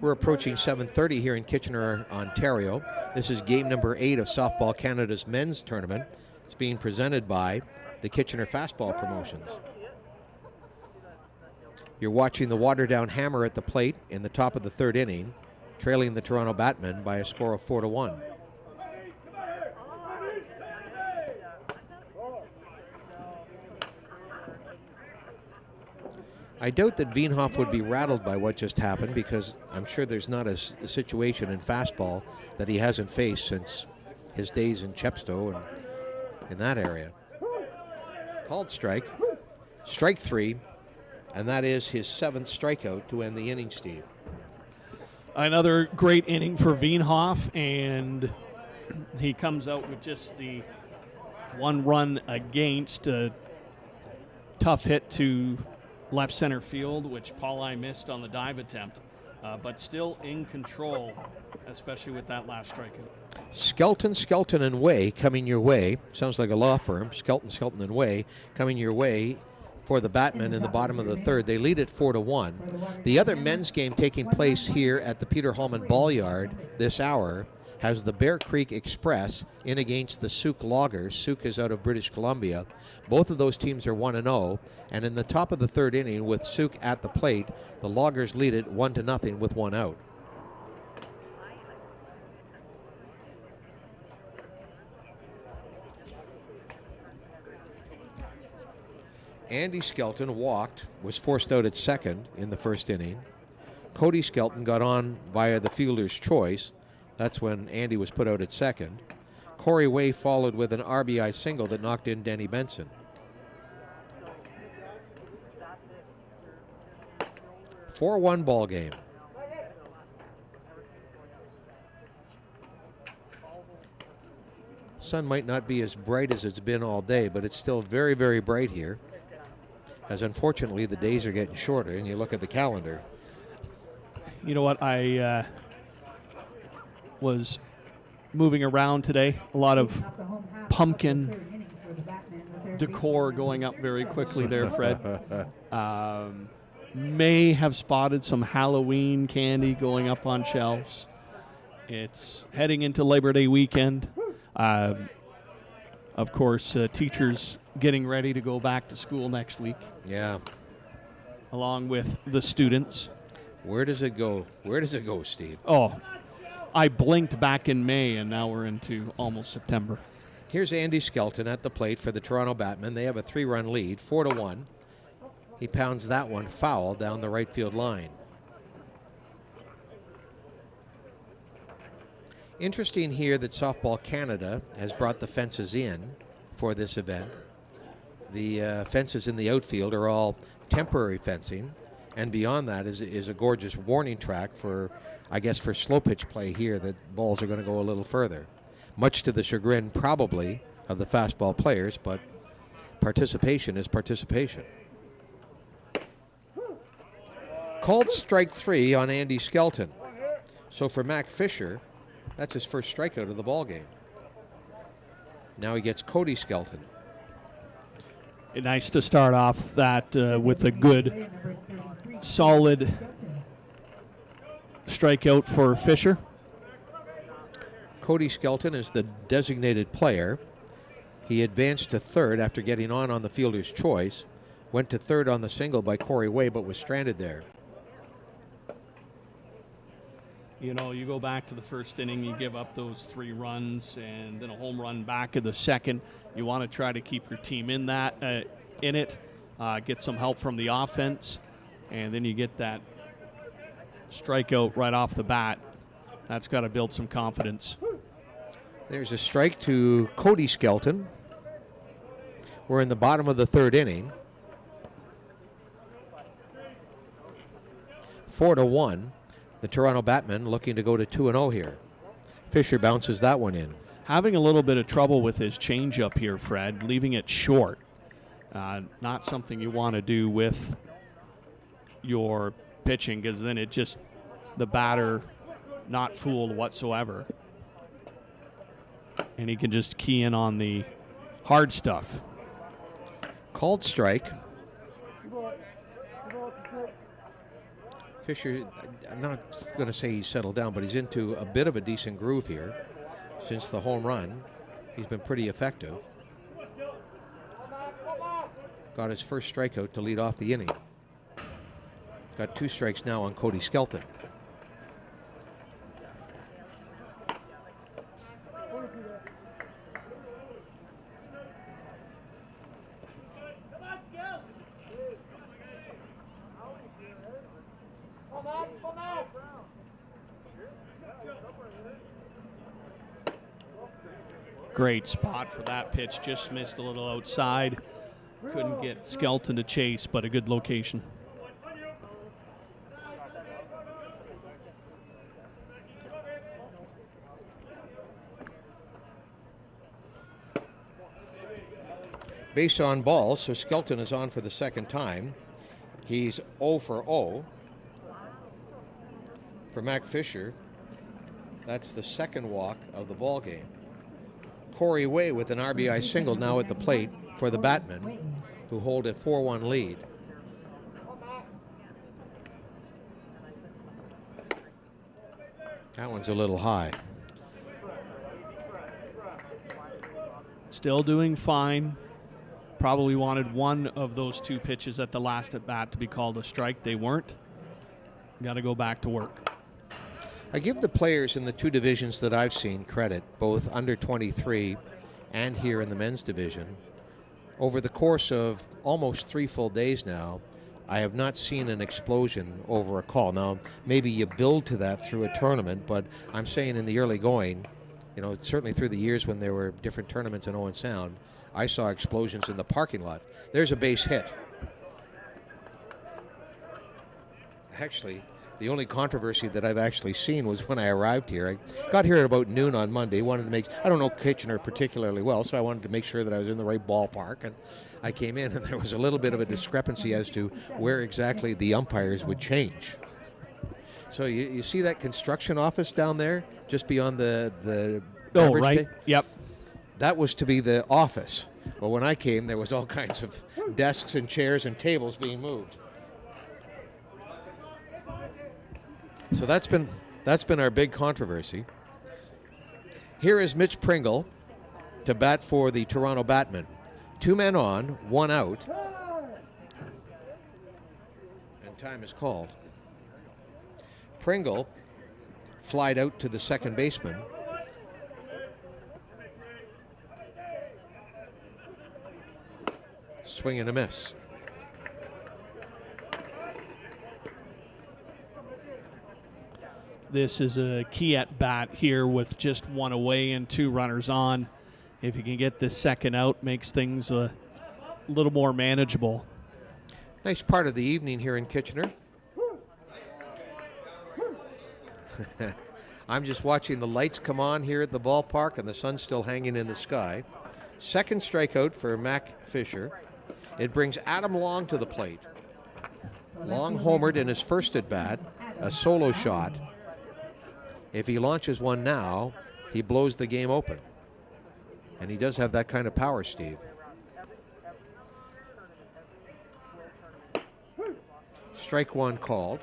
We're approaching 7:30 here in Kitchener, Ontario. This is game number 8 of Softball Canada's men's tournament. It's being presented by the Kitchener Fastball Promotions. You're watching the Waterdown Hammer at the plate in the top of the 3rd inning, trailing the Toronto Batmen by a score of 4-1. I doubt that Wienhoff would be rattled by what just happened, because I'm sure there's not a situation in fastball that he hasn't faced since his days in Chepstow and in that area. Called strike. Strike 3, and that is his 7th strikeout to end the inning, Steve.
Another great inning for Wienhoff, and he comes out with just the 1 run against. A tough hit to left center field, which Pauli missed on the dive attempt, but still in control, especially with that last strikeout.
Skelton and Way coming your way. Sounds like a law firm. Skelton and Way coming your way for the Batmen in the bottom of the 3rd. They lead at 4-1. The other men's game taking place here at the Peter Hallman Ball Yard this hour has the Bear Creek Express in against the Souk Loggers. Souk is out of British Columbia. Both of those teams are 1-0, and in the top of the third inning with Souk at the plate, the Loggers lead it 1-0 with one out. Andy Skelton walked, was forced out at second in the first inning. Cody Skelton got on via the fielder's choice. That's when Andy was put out at second. Corey Way followed with an RBI single that knocked in Denny Benson. 4-1 ball game. Sun might not be as bright as it's been all day, but it's still very, very bright here. As unfortunately the days are getting shorter, and you look at the calendar.
You know what? I was moving around today. A lot of pumpkin decor going up very quickly there, Fred. May have spotted some Halloween candy going up on shelves. It's heading into Labor Day weekend. Of course, teachers getting ready to go back to school next week.
Yeah.
Along with the students.
Where does it go? Where does it go, Steve?
Oh, I blinked back in May, and now we're into almost September.
Here's Andy Skelton at the plate for the Toronto Batmen. They have a 3-run lead, 4-1. He pounds that one foul down the right field line. Interesting here that Softball Canada has brought the fences in for this event. The fences in the outfield are all temporary fencing, and beyond that is a gorgeous warning track for, I guess, for slow pitch play here that balls are going to go a little further. Much to the chagrin, probably, of the fastball players, but participation is participation. Called strike 3 on Andy Skelton. So for Mac Fisher, that's his first strikeout of the ball game. Now he gets Cody Skelton.
Nice to start off that with a good, solid strikeout for Fisher.
Cody Skelton is the designated player. He advanced to third after getting on the fielder's choice. Went to third on the single by Corey Way, but was stranded there.
You know, you go back to the first inning, you give up those 3 runs and then a home run back in the second. You want to try to keep your team in it, get some help from the offense, and then you get that strikeout right off the bat. That's got to build some confidence.
There's a strike to Cody Skelton. We're in the bottom of the third inning. 4-1. The Toronto Batmen looking to go to 2-0 here. Fisher bounces that one in.
Having a little bit of trouble with his changeup here, Fred, leaving it short. Not something you want to do with your pitching, because then it just, the batter not fooled whatsoever. And he can just key in on the hard stuff.
Called strike. Fisher, I'm not going to say he's settled down, but he's into a bit of a decent groove here. Since the home run, he's been pretty effective. Got his first strikeout to lead off the inning. Got 2 strikes now on Cody Skelton.
Great spot for that pitch. Just missed a little outside. Couldn't get Skelton to chase, but a good location.
Base on ball, so Skelton is on for the second time. He's 0 for 0. For Mac Fisher, that's the second walk of the ball game. Corey Way with an RBI single now at the plate for the Batmen, who hold a 4-1 lead. That one's a little high.
Still doing fine. Probably wanted one of those 2 pitches at the last at bat to be called a strike. They weren't. Got to go back to work.
I give the players in the 2 divisions that I've seen credit, both under 23 and here in the men's division. Over the course of almost 3 full days now, I have not seen an explosion over a call. Now, maybe you build to that through a tournament, but I'm saying in the early going, certainly through the years when there were different tournaments in Owen Sound, I saw explosions in the parking lot. There's a base hit. Actually, the only controversy that I've actually seen was when I arrived here. I got here at about noon on Monday. I don't know Kitchener particularly well, so I wanted to make sure that I was in the right ballpark. And I came in, and there was a little bit of a discrepancy as to where exactly the umpires would change. So you see that construction office down there, just beyond the
Oh, right. Yep.
That was to be the office. But when I came, there was all kinds of desks and chairs and tables being moved. So that's been our big controversy. Here is Mitch Pringle to bat for the Toronto Batmen. 2 men on, 1 out. And time is called. Pringle flied out to the second baseman. Swing and a miss.
This is a key at bat here with just 1 away and 2 runners on. If you can get this second out, makes things a little more manageable.
Nice part of the evening here in Kitchener. I'm just watching the lights come on here at the ballpark and the sun's still hanging in the sky. Second strikeout for Mac Fisher. It brings Adam Long to the plate. Long homered in his first at bat, a solo shot. If he launches one now, he blows the game open. And he does have that kind of power, Steve. Strike 1 called.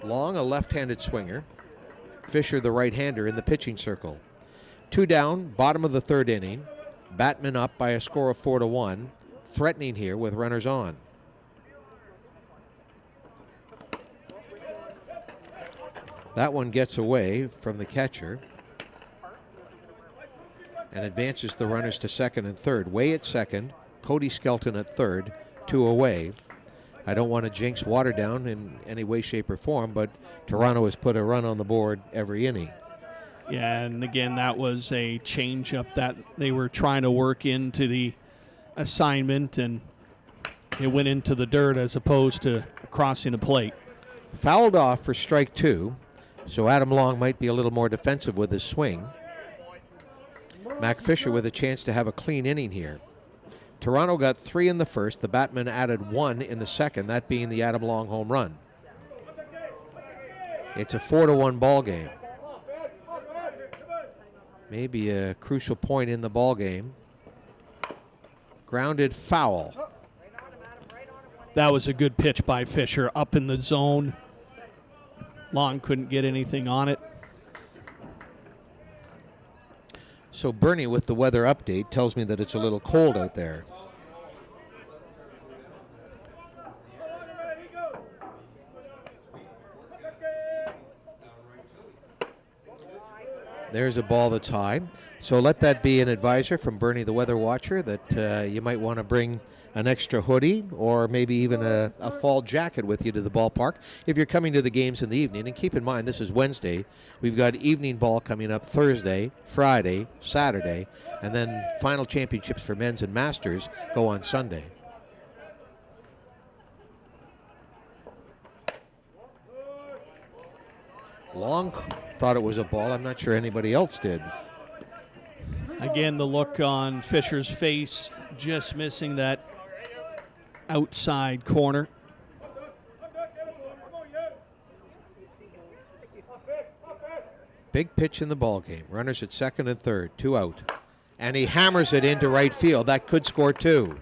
Long, a left-handed swinger. Fisher, the right-hander, in the pitching circle. 2 down, bottom of the 3rd inning. Batman up by a score of 4-1. Threatening here with runners on. That one gets away from the catcher and advances the runners to second and third. Way at second, Cody Skelton at third, 2 away. I don't want to jinx Waterdown in any way, shape, or form, but Toronto has put a run on the board every inning.
Yeah, and again, that was a change-up that they were trying to work into the assignment, and it went into the dirt as opposed to crossing the plate.
Fouled off for strike 2. So Adam Long might be a little more defensive with his swing. Mac Fisher with a chance to have a clean inning here. Toronto got 3 in the first. The Batmen added 1 in the second, that being the Adam Long home run. It's a 4-1 ball game. Maybe a crucial point in the ball game. Grounded foul.
That was a good pitch by Fisher up in the zone. Long couldn't get anything on it.
So Bernie with the weather update tells me that it's a little cold out there. There's a ball that's high. So let that be an advisor from Bernie the weather watcher that you might want to bring an extra hoodie or maybe even a fall jacket with you to the ballpark if you're coming to the games in the evening. And keep in mind, this is Wednesday. We've got evening ball coming up Thursday, Friday, Saturday, and then final championships for men's and masters go on Sunday. Long thought it was a ball. I'm not sure anybody else did.
Again, the look on Fisher's face, just missing that outside corner.
Big pitch in the ball game. Runners at second and third, 2 out. And he hammers it into right field. That could score 2.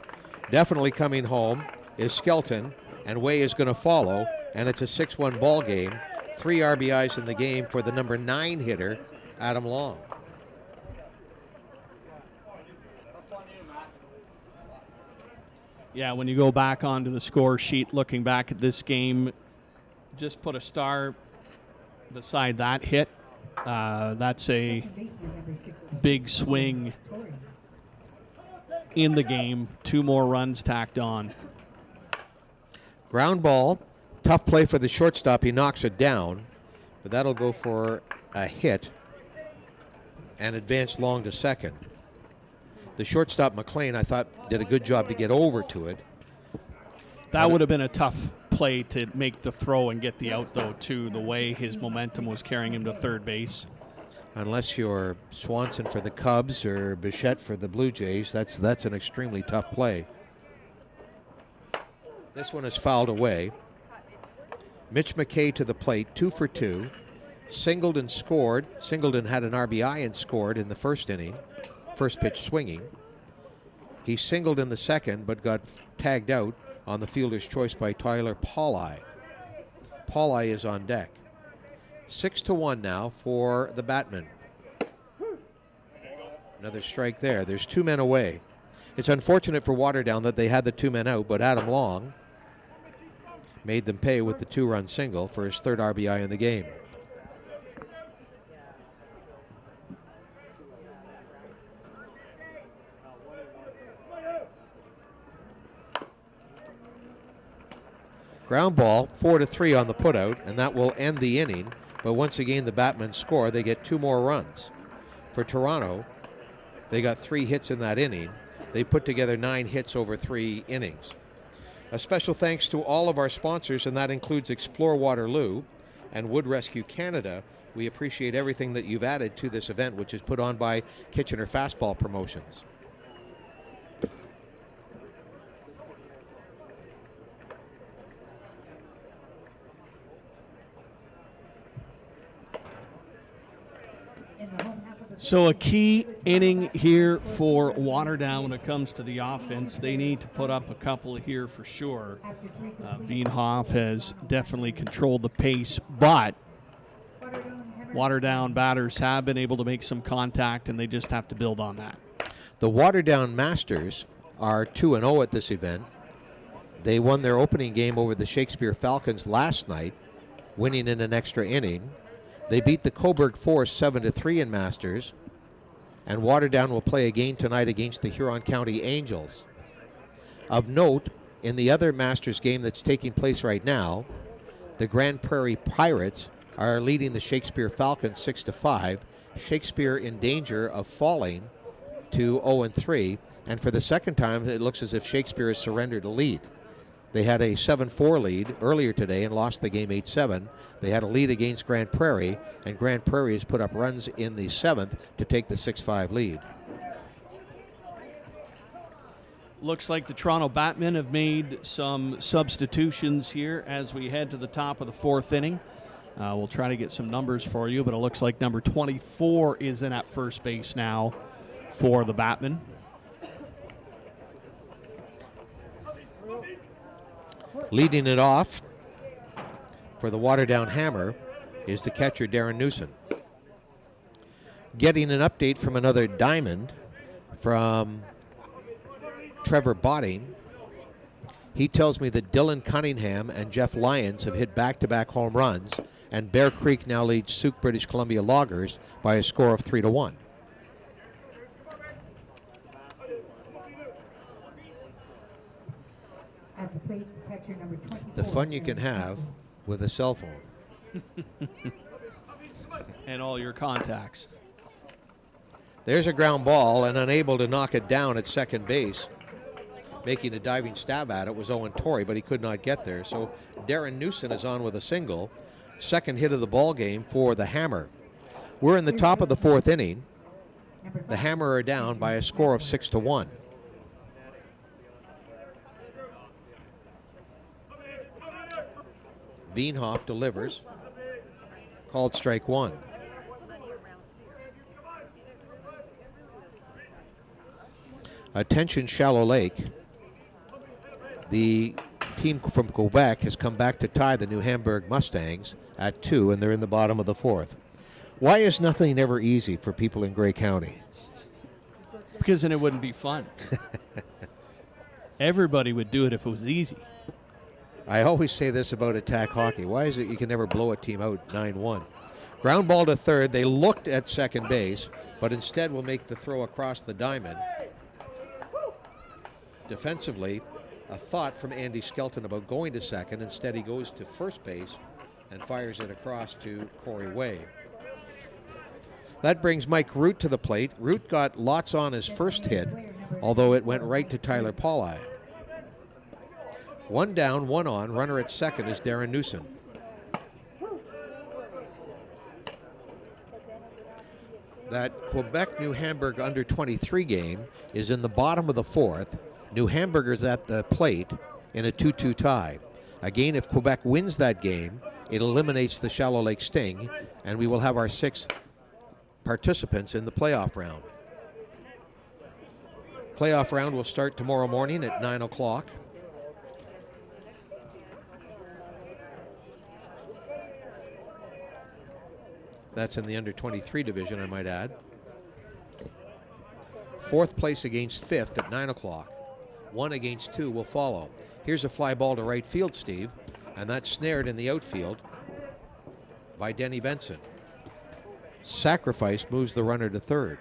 Definitely coming home is Skelton, and Way is going to follow, and it's a 6-1 ball game. 3 RBIs in the game for the number 9 hitter, Adam Long.
Yeah, when you go back onto the score sheet, looking back at this game, just put a star beside that hit. That's a
Second baseman, number 66,
big swing
Torrey.
in the game. 2 more runs tacked on.
Ground ball, tough play for the shortstop. He knocks it down, but that'll go for a hit and advance long to second. The shortstop, McLean, I thought did a good job to get over to it.
That would have been a tough play to make the throw and get the out, though, too, the way his momentum was carrying him to third base.
Unless you're Swanson for the Cubs or Bichette for the Blue Jays, that's an extremely tough play. This one is fouled away. Mitch McKay to the plate, 2 for 2. Singled and scored. Singleton had an RBI and scored in the first inning. First pitch swinging. He singled in the second, but got tagged out on the fielder's choice by Tyler Pauley. Pauley is on deck. 6-1 now for the Batmen. Another strike there. There's 2 men away. It's unfortunate for Waterdown that they had the 2 men out, but Adam Long made them pay with the 2-run single for his 3rd RBI in the game. Ground ball, 4-3 on the putout, and that will end the inning. But once again, the Batmen score. They get 2 more runs. For Toronto, they got 3 hits in that inning. They put together 9 hits over 3 innings. A special thanks to all of our sponsors, and that includes Explore Waterloo and Wood Rescue Canada. We appreciate everything that you've added to this event, which is put on by Kitchener Fastball Promotions.
So a key inning here for Waterdown when it comes to the offense. They need to put up a couple here for sure. Wienhoff has definitely controlled the pace, but Waterdown batters have been able to make some contact, and they just have to build on that.
The Waterdown Masters are 2-0 at this event. They won their opening game over the Shakespeare Falcons last night, winning in an extra inning. They beat the Coburg Force 7-3 in Masters, and Waterdown will play again tonight against the Huron County Angels. Of note, in the other Masters game that's taking place right now, the Grand Prairie Pirates are leading the Shakespeare Falcons 6-5. Shakespeare in danger of falling to 0-3, and for the second time, it looks as if Shakespeare has surrendered a lead. They had a 7-4 lead earlier today and lost the game 8-7. They had a lead against Grand Prairie, and Grand Prairie has put up runs in the 7th to take the 6-5 lead.
Looks like the Toronto Batmen have made some substitutions here as we head to the top of the 4th inning. We'll try to get some numbers for you, but it looks like number 24 is in at first base now for the Batmen.
Leading it off for the Waterdown Hammer is the catcher, Darren Newson. Getting an update from another diamond from Trevor Botting. He tells me that Dylan Cunningham and Jeff Lyons have hit back-to-back home runs, and Bear Creek now leads Sauk British Columbia Loggers by a score of 3-1.
At the plate, catcher number 24.
The fun you can have with a cell phone.
And all your contacts.
There's a ground ball, and unable to knock it down at second base. Making a diving stab at it was Ont3, but he could not get there. So Darren Newson is on with a single. Second hit of the ball game for the Hammer. We're in the top of the 4th inning. The Hammer are down by a score of 6-1. Wienhoff delivers. Called strike 1. Attention Shallow Lake. The team from Quebec has come back to tie the New Hamburg Mustangs at 2, and they're in the bottom of the 4th. Why is nothing ever easy for people in Grey County?
Because then it wouldn't be fun. Everybody would do it if it was easy.
I always say this about attack hockey. Why is it you can never blow a team out 9-1? Ground ball to third. They looked at second base, but instead will make the throw across the diamond. Defensively, a thought from Andy Skelton about going to second. Instead, he goes to first base and fires it across to Corey Way. That brings Mike Root to the plate. Root got lots on his first hit, although it went right to Tyler Paulai. 1 down, 1 on. Runner at second is Darren Newsom. That Quebec-New Hamburg under-23 game is in the bottom of the fourth. New Hamburgers at the plate in a 2-2 tie. Again, if Quebec wins that game, it eliminates the Shallow Lake Sting, and we will have our 6 participants in the playoff round. Playoff round will start tomorrow morning at 9 o'clock. That's in the under-23 division, I might add. 4th place against 5th at 9 o'clock. 1 against 2 will follow. Here's a fly ball to right field, Steve, and that's snared in the outfield by Denny Benson. Sacrifice moves the runner to third.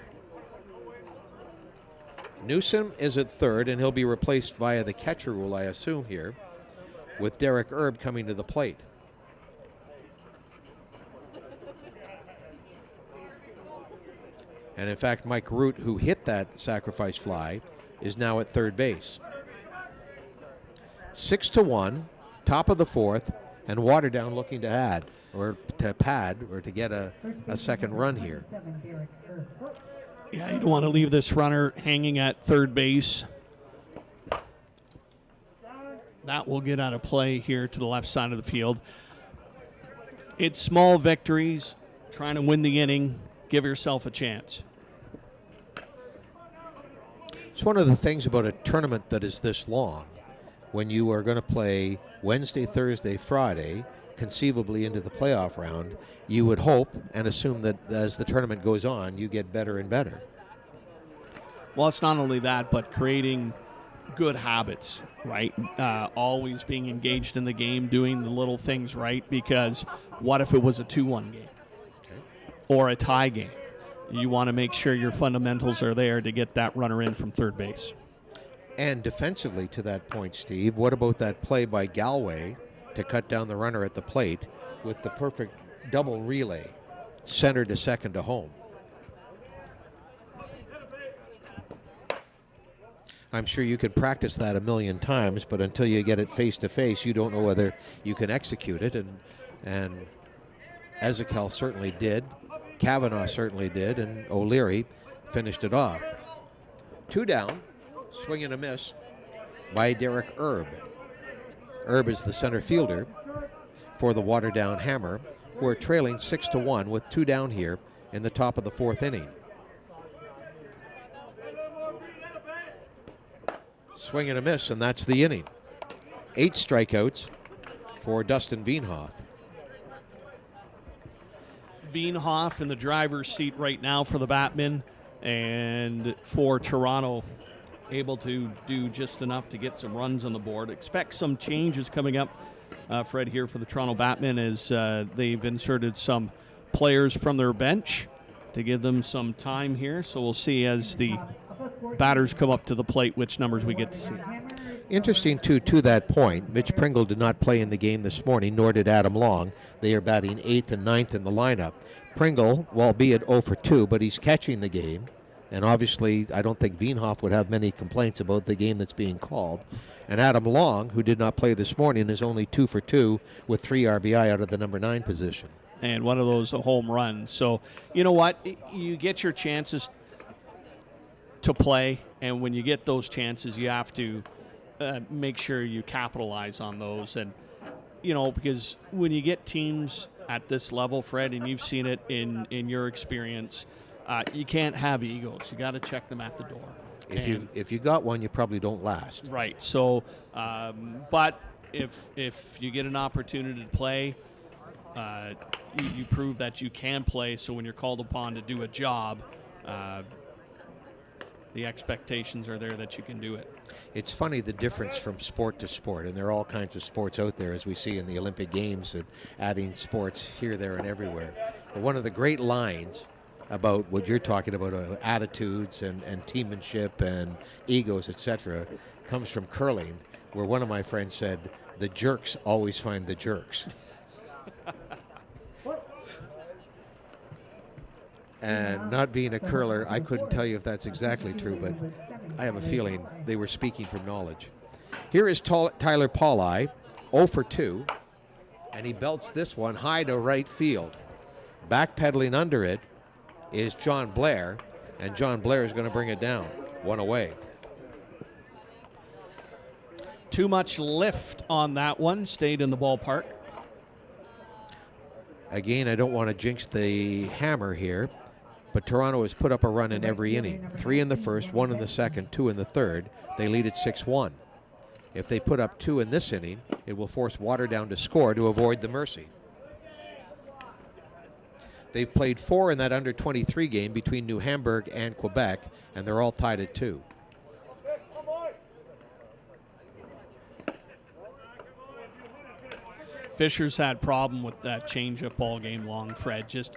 Newsom is at third, and he'll be replaced via the catcher rule, I assume here, with Derek Erb coming to the plate. And in fact, Mike Root, who hit that sacrifice fly, is now at third base. 6-1, top of the fourth, and Waterdown looking to add, or to pad, or to get a second run here.
Yeah, you don't want to leave this runner hanging at third base. That will get out of play here to the left side of the field. It's small victories, trying to win the inning, give yourself a chance.
It's one of the things about a tournament that is this long, when you are going to play Wednesday, Thursday, Friday, conceivably into the playoff round, you would hope and assume that as the tournament goes on, you get better and better.
Well, it's not only that, but creating good habits, right? Always being engaged in the game, doing the little things right, because what if it was a 2-1 game or a tie game? You want to make sure your fundamentals are there to get that runner in from third base.
And defensively, to that point, Steve, what about that play by Galway to cut down the runner at the plate with the perfect double relay, center to second to home? I'm sure you can practice that a million times, but until you get it face to face, you don't know whether you can execute it. And Ezekiel certainly did, Kavanaugh certainly did, and O'Leary finished it off. 2 down, swing and a miss by Derek Erb. Erb is the center fielder for the Waterdown Hammer, who are trailing 6-1 with 2 down here in the top of the fourth inning. Swing and a miss, and that's the inning. 8 strikeouts for Dustin Wienhoff.
Wienhoff in the driver's seat right now for the Batmen, and for Toronto, able to do just enough to get some runs on the board. Expect some changes coming up, Fred, here for the Toronto Batmen, as they've inserted some players from their bench to give them some time here. So we'll see as the batters come up to the plate which numbers we get to see.
Interesting, too, to that point, Mitch Pringle did not play in the game this morning, nor did Adam Long. They are batting 8th and 9th in the lineup. Pringle, albeit 0 for 2, but he's catching the game. And obviously, I don't think Wienhoff would have many complaints about the game that's being called. And Adam Long, who did not play this morning, is only 2 for 2 with 3 RBI out of the number 9 position.
And one of those a home run. So, you know what? You get your chances to play, and when you get those chances, you have to make sure you capitalize on those. And, you know, because when you get teams at this level, Fred, and you've seen it in your experience, you can't have egos. You got to check them at the door.
If you got one, you probably don't last.
Right. So, but if you get an opportunity to play, you prove that you can play. So when you're called upon to do a job, the expectations are there that you can do it.
It's funny the difference from sport to sport, and there are all kinds of sports out there, as we see in the Olympic Games, and adding sports here, there, and everywhere. But one of the great lines about what you're talking about, attitudes and teammanship and egos, etc., comes from curling, where one of my friends said, "The jerks always find the jerks." And not being a curler, I couldn't tell you if that's exactly true, but I have a feeling they were speaking from knowledge. Here is Tyler Pauli, 0 for 2, and he belts this one high to right field. Backpedaling under it is John Blair, and John Blair is going to bring it down. One away.
Too much lift on that one, stayed in the ballpark.
Again, I don't want to jinx the hammer here, but Toronto has put up a run in every inning. 3 in the first, 1 in the second, 2 in the third. They lead at 6-1. If they put up 2 in this inning, it will force Waterdown to score to avoid the mercy. They've played 4 in that under-23 game between New Hamburg and Quebec, and they're all tied at 2.
Fisher's had problem with that changeup all game long, Fred. Just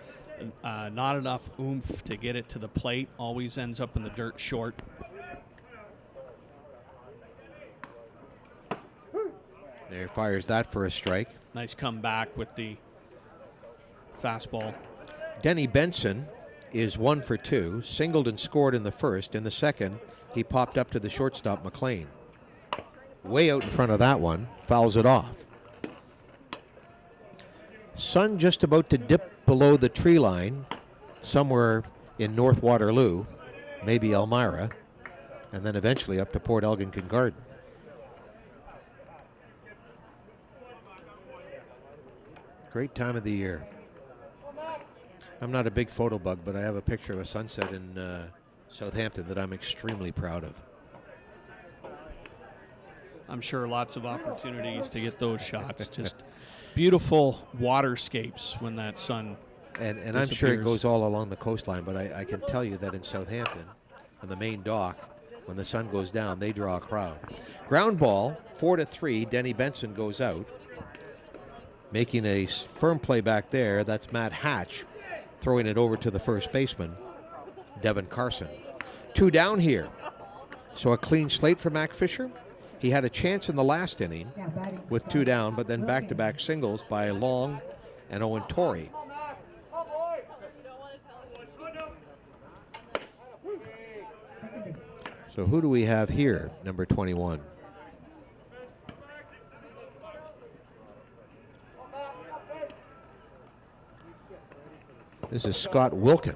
not enough oomph to get it to the plate. Always ends up in the dirt short.
There, fires that for a strike.
Nice comeback with the fastball.
Denny Benson is 1 for 2, singled and scored in the first. In the second, he popped up to the shortstop, McLean. Way out in front of that one, fouls it off. Sun just about to dip below the tree line somewhere in North Waterloo, maybe Elmira, and then eventually up to Port Elgin Garden. Great time of the year. I'm not a big photo bug, but I have a picture of a sunset in Southampton that I'm extremely proud of.
I'm sure lots of opportunities to get those shots. Just beautiful waterscapes when that sun
and I'm sure it goes all along the coastline, but I can tell you that in Southampton, on the main dock, when the sun goes down, they draw a crowd. Ground ball, 4-3. Denny Benson goes out. Making a firm play back there, that's Matt Hatch throwing it over to the first baseman, Devin Carson. 2 down here. So a clean slate for Mac Fisher. He had a chance in the last inning with 2 down, but then back-to-back singles by Long and Ont3. So who do we have here, number 21? This is Scott Wilkin.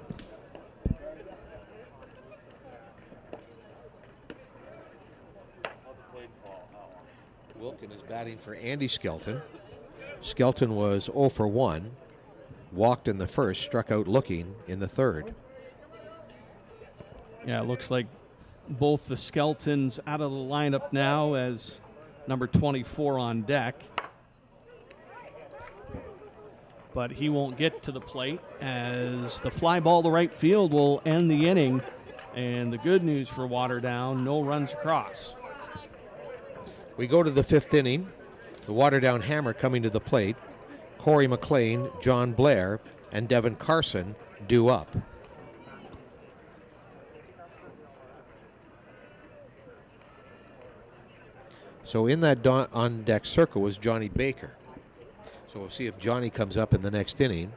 Wilkin is batting for Andy Skelton. Skelton was 0 for 1. Walked in the first, struck out looking in the third.
Yeah, it looks like both the Skeltons out of the lineup now as number 24 on deck. But he won't get to the plate as the fly ball to right field will end the inning. And the good news for Waterdown, no runs across.
We go to the 5th inning. The Waterdown Hammer coming to the plate. Corey McLean, John Blair, and Devin Carson due up. So in that on-deck circle was Johnny Baker. So we'll see if Johnny comes up in the next inning.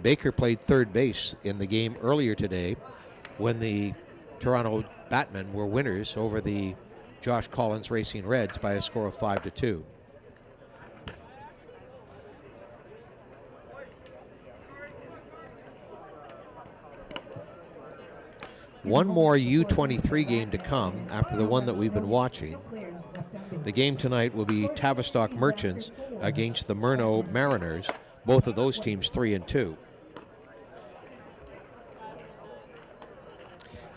Baker played third base in the game earlier today when the Toronto Batmen were winners over the Josh Collins Racing Reds by a score of 5-2. One more U23 game to come after the one that we've been watching. The game tonight will be Tavistock Merchants against the Murno Mariners. Both of those teams 3-2.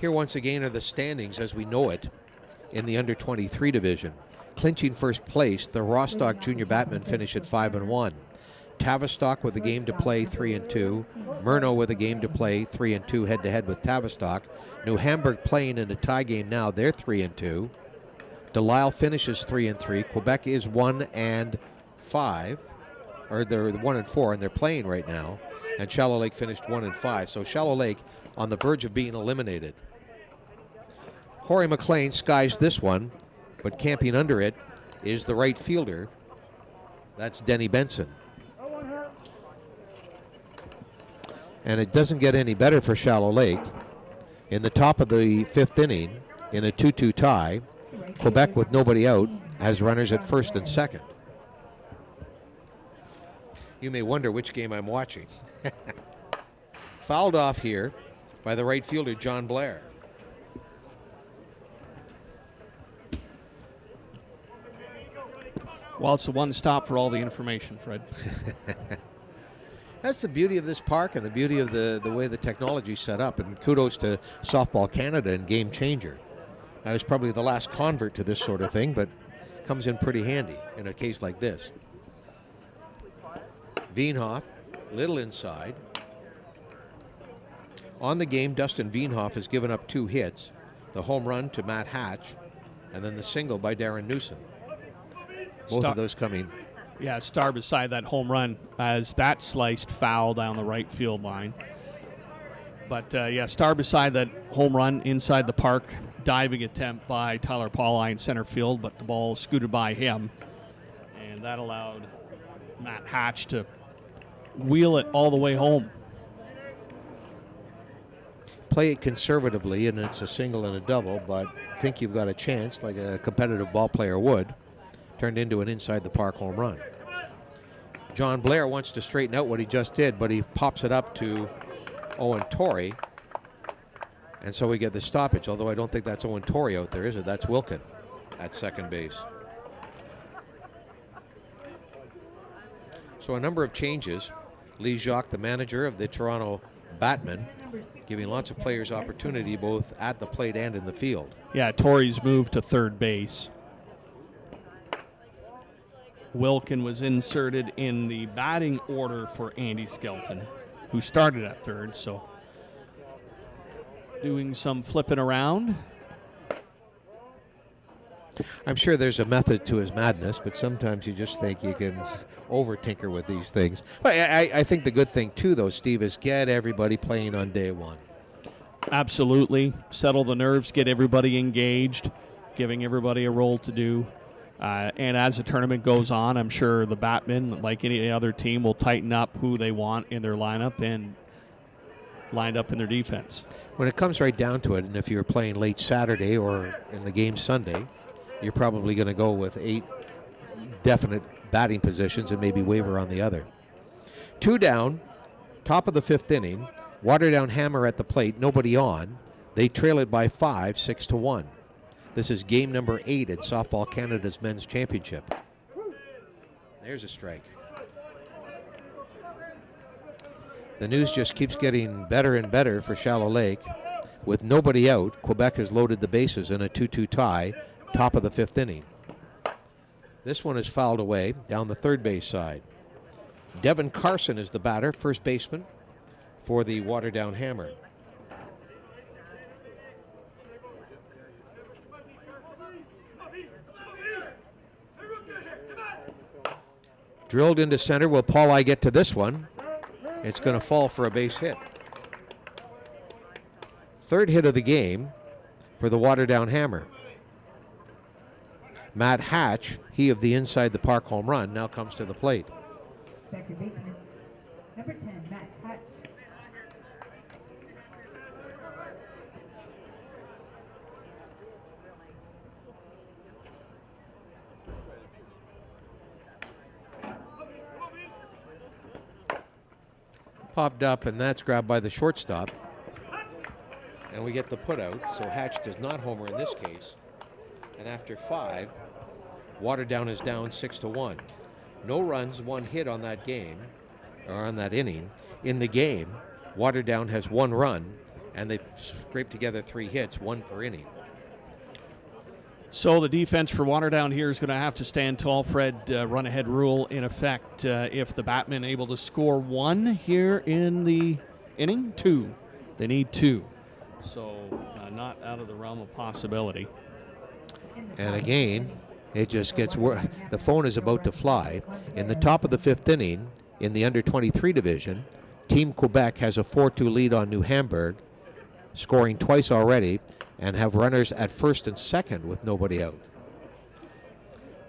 Here once again are the standings as we know it in the under-23 division. Clinching first place, the Rostock Junior Batmen finish at 5-1. Tavistock with a game to play, 3-2. Murnau with a game to play, 3-2 head-to-head with Tavistock. New Hamburg playing in a tie game now. They're 3-2. Delisle finishes 3-3. Quebec is 1-5, or they're 1-4, and they're playing right now. And Shallow Lake finished 1-5. So Shallow Lake on the verge of being eliminated. Corey McLean skies this one, but camping under it is the right fielder. That's Denny Benson. And it doesn't get any better for Shallow Lake. In the top of the 5th inning, in a 2-2 tie, Quebec with nobody out has runners at first and second. You may wonder which game I'm watching. Fouled off here by the right fielder, John Blair.
Well, it's a one-stop for all the information, Fred.
That's the beauty of this park and the beauty of the way the technology's set up. And kudos to Softball Canada and Game Changer. I was probably the last convert to this sort of thing, but comes in pretty handy in a case like this. Wienhoff, little inside. On the game, Dustin Wienhoff has given up 2 hits. The home run to Matt Hatch, and then the single by Darren Newsom. Both of those coming.
Yeah, star beside that home run as that sliced foul down the right field line. But, yeah, star beside that home run inside the park. Diving attempt by Tyler Pauli in center field, but the ball scooted by him. And that allowed Matt Hatch to wheel it all the way home.
Play it conservatively, and it's a single and a double, but think you've got a chance, like a competitive ball player would. Turned into an inside-the-park home run. John Blair wants to straighten out what he just did, but he pops it up to Ont3, and so we get the stoppage, although I don't think that's Ont3 out there, is it? That's Wilkin at second base. So a number of changes. Lee Jacques, the manager of the Toronto Batmen, giving lots of players opportunity both at the plate and in the field.
Yeah, Torrey's moved to third base. Wilkin was inserted in the batting order for Andy Skelton, who started at third, so doing some flipping around.
I'm sure there's a method to his madness, but sometimes you just think you can over-tinker with these things. But I think the good thing, too, though, Steve, is get everybody playing on day one.
Absolutely. Settle the nerves, get everybody engaged, giving everybody a role to do. And as the tournament goes on, I'm sure the Batmen, like any other team, will tighten up who they want in their lineup and lined up in their defense.
When it comes right down to it, and if you're playing late Saturday or in the game Sunday, you're probably going to go with 8 definite batting positions and maybe waiver on the other. 2 down, top of the 5th inning. Waterdown Hammer at the plate, nobody on. They trail it by 5, 6-1. This is game number 8 at Softball Canada's Men's Championship. There's a strike. The news just keeps getting better and better for Shallow Lake. With nobody out, Quebec has loaded the bases in a 2-2 tie, top of the 5th inning. This one is fouled away down the third base side. Devin Carson is the batter, first baseman for the Waterdown Hammer. Drilled into center. Will Pauli get to this one? It's going to fall for a base hit. Third hit of the game for the Waterdown Hammer. Matt Hatch, he of the inside the park home run, now comes to the plate.
Second baseman, number 10, Matt Hatch.
Popped up, and that's grabbed by the shortstop. And we get the put out, so Hatch does not homer in this case. And after 5, Waterdown is down 6-1. No runs, 1 hit on that game, or on that inning. In the game, Waterdown has 1 run, and they've scraped together 3 hits, 1 per inning.
So the defense for Waterdown here is going to have to stand tall. Fred, run-ahead rule in effect if the Batmen able to score 1 here in the inning. 2. They need 2. So not out of the realm of possibility.
And again, it just gets worse. The phone is about to fly. In the top of the 5th inning, in the under-23 division, Team Quebec has a 4-2 lead on New Hamburg, scoring twice already, and have runners at first and second with nobody out.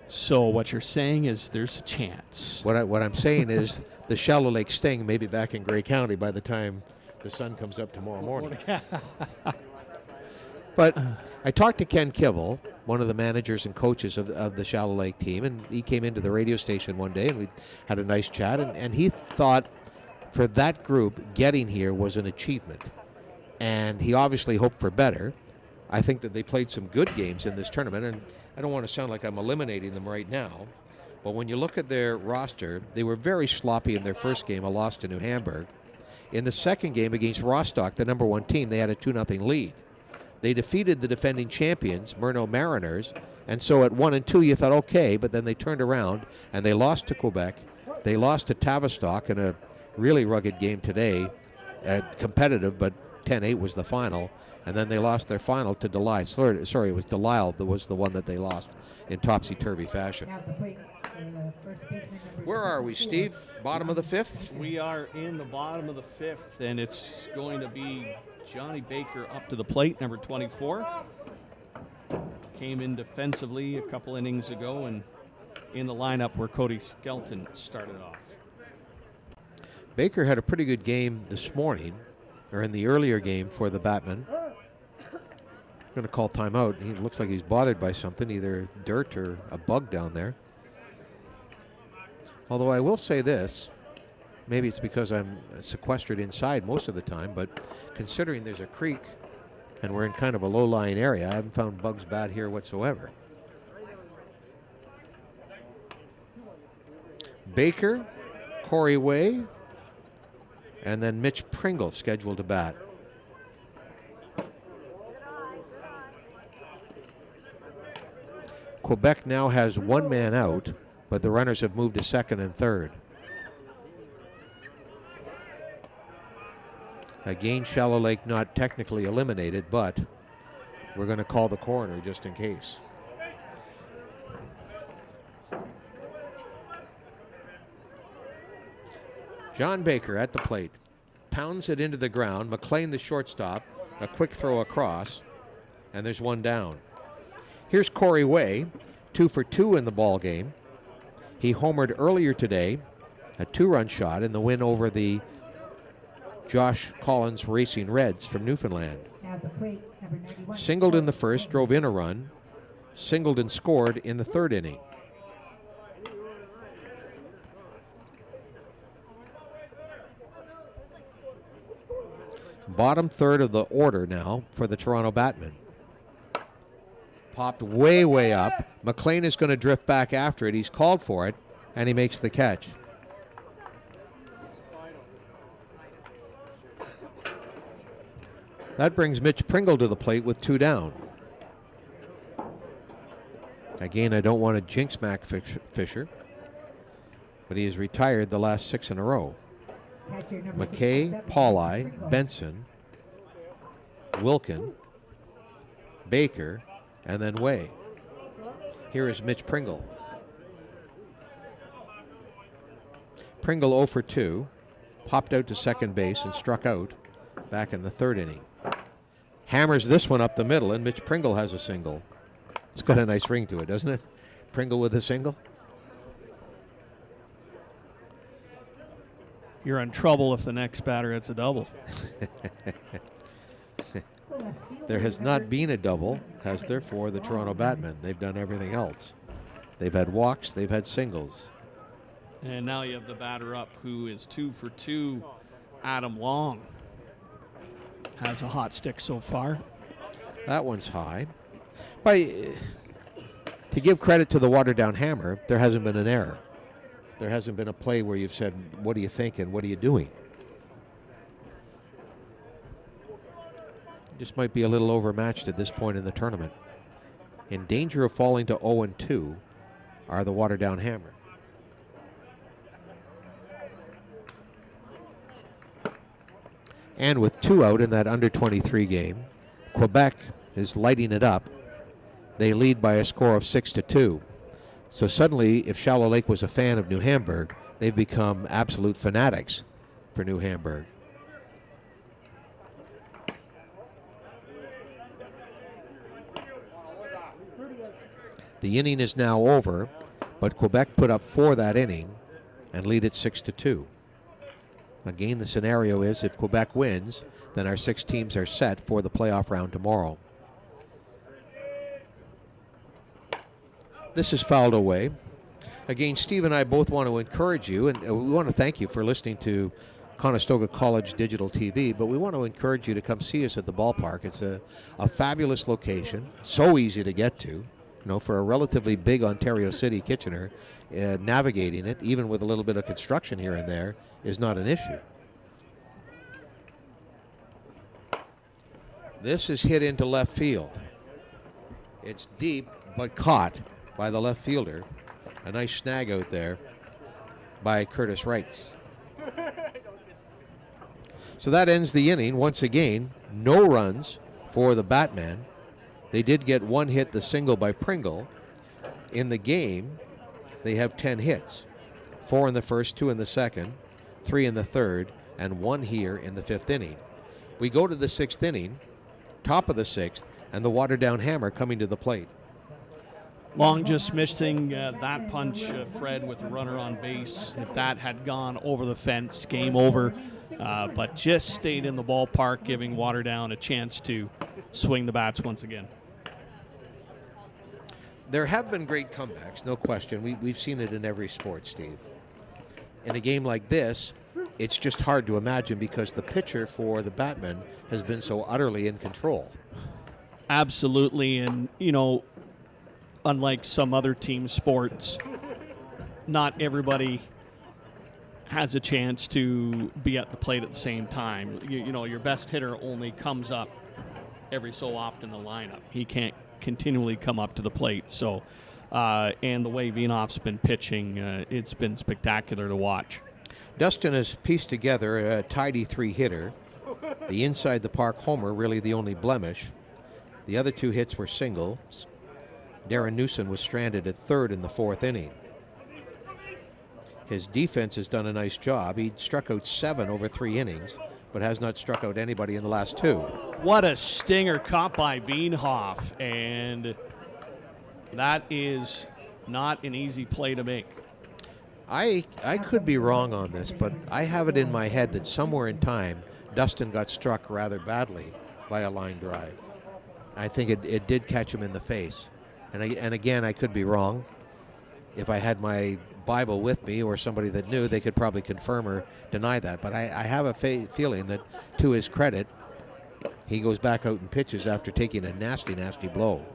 So what you're saying is there's a chance.
What I'm saying is the Shallow Lake Sting may be back in Grey County by the time the sun comes up tomorrow morning. But I talked to Ken Kibble, one of the managers and coaches of the Shallow Lake team, and he came into the radio station one day and we had a nice chat, and he thought for that group getting here was an achievement. And he obviously hoped for better. I think that they played some good games in this tournament, and I don't want to sound like I'm eliminating them right now, but when you look at their roster, they were very sloppy in their first game, a loss to New Hamburg. In the second game against Rostock, the number 1 team, they had a 2-0 lead. They defeated the defending champions, Murnau Mariners, and so at 1 and 2 you thought, okay, but then they turned around and they lost to Quebec. They lost to Tavistock in a really rugged game today, competitive, but 10-8 was the final. And then they lost their final to Delisle. Sorry, it was Delisle that was the one that they lost in topsy-turvy fashion. Where are we, Steve? Bottom of the 5th?
We are in the bottom of the 5th, and it's going to be Johnny Baker up to the plate, number 24. Came in defensively a couple innings ago and in the lineup where Cody Skelton started off.
Baker had a pretty good game this morning, or in the earlier game for the Batmen. Going to call timeout. He looks like he's bothered by something, either dirt or a bug down there. Although I will say this, maybe it's because I'm sequestered inside most of the time, but considering there's a creek and we're in kind of a low-lying area, I haven't found bugs bad here whatsoever. Baker, Corey Way, and then Mitch Pringle scheduled to bat. Quebec now has 1 man out, but the runners have moved to second and third. Again, Shallow Lake not technically eliminated, but we're going to call the coroner just in case. John Baker at the plate. Pounds it into the ground. McLean, the shortstop. A quick throw across. And there's 1 down. Here's Corey Way, 2 for 2 in the ball game. He homered earlier today, a 2-run shot in the win over the Josh Collins Racing Reds from Newfoundland. Singled in the first, drove in a run. Singled and scored in the 3rd inning. Bottom 3rd of the order now for the Toronto Batmen. Popped way, way up. McLean is going to drift back after it. He's called for it, and he makes the catch. That brings Mitch Pringle to the plate with 2 down. Again, I don't want to jinx Mac Fisher, but he has retired the last 6 in a row. McKay, Pauli, Benson, Wilkin, Baker, and then Way. Here is Mitch Pringle. Pringle 0 for 2, popped out to second base and struck out back in the 3rd inning. Hammers this one up the middle, and Mitch Pringle has a single. It's got a nice ring to it, doesn't it? Pringle with a single.
You're in trouble if the next batter hits a double.
There has not been a double, has there, for the Toronto Batmen. They've done everything else. They've had walks, they've had singles.
And now you have the batter up who is 2 for 2. Adam Long has a hot stick so far.
That one's high. To give credit to the Waterdown Hammer, there hasn't been an error. There hasn't been a play where you've said, what are you thinking? What are you doing? Just might be a little overmatched at this point in the tournament. In danger of falling to 0-2 are the Waterdown Hammer. And with 2 out in that under-23 game, Quebec is lighting it up. They lead by a score of 6-2. So suddenly, if Shallow Lake was a fan of New Hamburg, they've become absolute fanatics for New Hamburg. The inning is now over, but Quebec put up 4 that inning and lead it 6-2. Again, the scenario is if Quebec wins, then our 6 teams are set for the playoff round tomorrow. This is fouled away. Again, Steve and I both want to encourage you, and we want to thank you for listening to Conestoga College Digital TV, but we want to encourage you to come see us at the ballpark. It's a fabulous location, so easy to get to. For a relatively big Ontario city, Kitchener, navigating it, even with a little bit of construction here and there, is not an issue. This is hit into left field. It's deep, but caught by the left fielder. A nice snag out there by Curtis Wrights. So that ends the inning. Once again, no runs for the Batman. They did get 1 hit, the single by Pringle. In the game, they have 10 hits. 4 in the first, 2 in the second, 3 in the third, and 1 here in the 5th inning. We go to the 6th inning, top of the 6th, and the Waterdown Hammer coming to the plate.
Long just missing that punch, Fred, with a runner on base. If that had gone over the fence, game over. But just stayed in the ballpark, giving Waterdown a chance to swing the bats once again.
There have been great comebacks, no question. We've seen it in every sport, Steve. In a game like this, it's just hard to imagine because the pitcher for the Batman has been so utterly in control.
Absolutely, and, unlike some other team sports, not everybody has a chance to be at the plate at the same time. Your best hitter only comes up every so often in the lineup. He can't continually come up to the plate. So, and the way Vienoff's been pitching, it's been spectacular to watch.
Dustin has pieced together a tidy 3-hitter. The inside the park homer, really the only blemish. The other 2 hits were singles. Darren Newson was stranded at 3rd in the 4th inning. His defense has done a nice job. He struck out 7 over 3 innings, but has not struck out anybody in the last 2.
What a stinger caught by Vienhoff, and that is not an easy play to make.
I could be wrong on this, but I have it in my head that somewhere in time, Dustin got struck rather badly by a line drive. I think it did catch him in the face. And again, I could be wrong. If I had my Bible with me or somebody that knew, they could probably confirm or deny that. But I have a feeling that, to his credit, he goes back out and pitches after taking a nasty, nasty blow.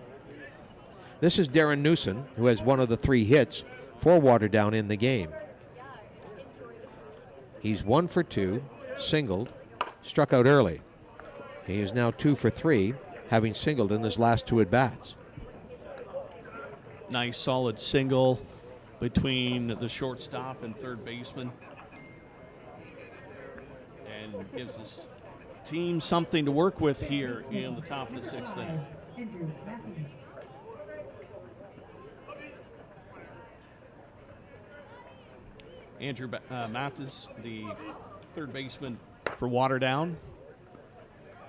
This is Darren Newson, who has one of the 3 hits for Waterdown in the game. He's 1 for 2, singled, struck out early. He is now 2 for 3, having singled in his last 2 at-bats.
Nice solid single between the shortstop and third baseman. And gives his team something to work with here in the top of the 6th inning.
Andrew Matthews.
Andrew Mathis, the third baseman for Waterdown.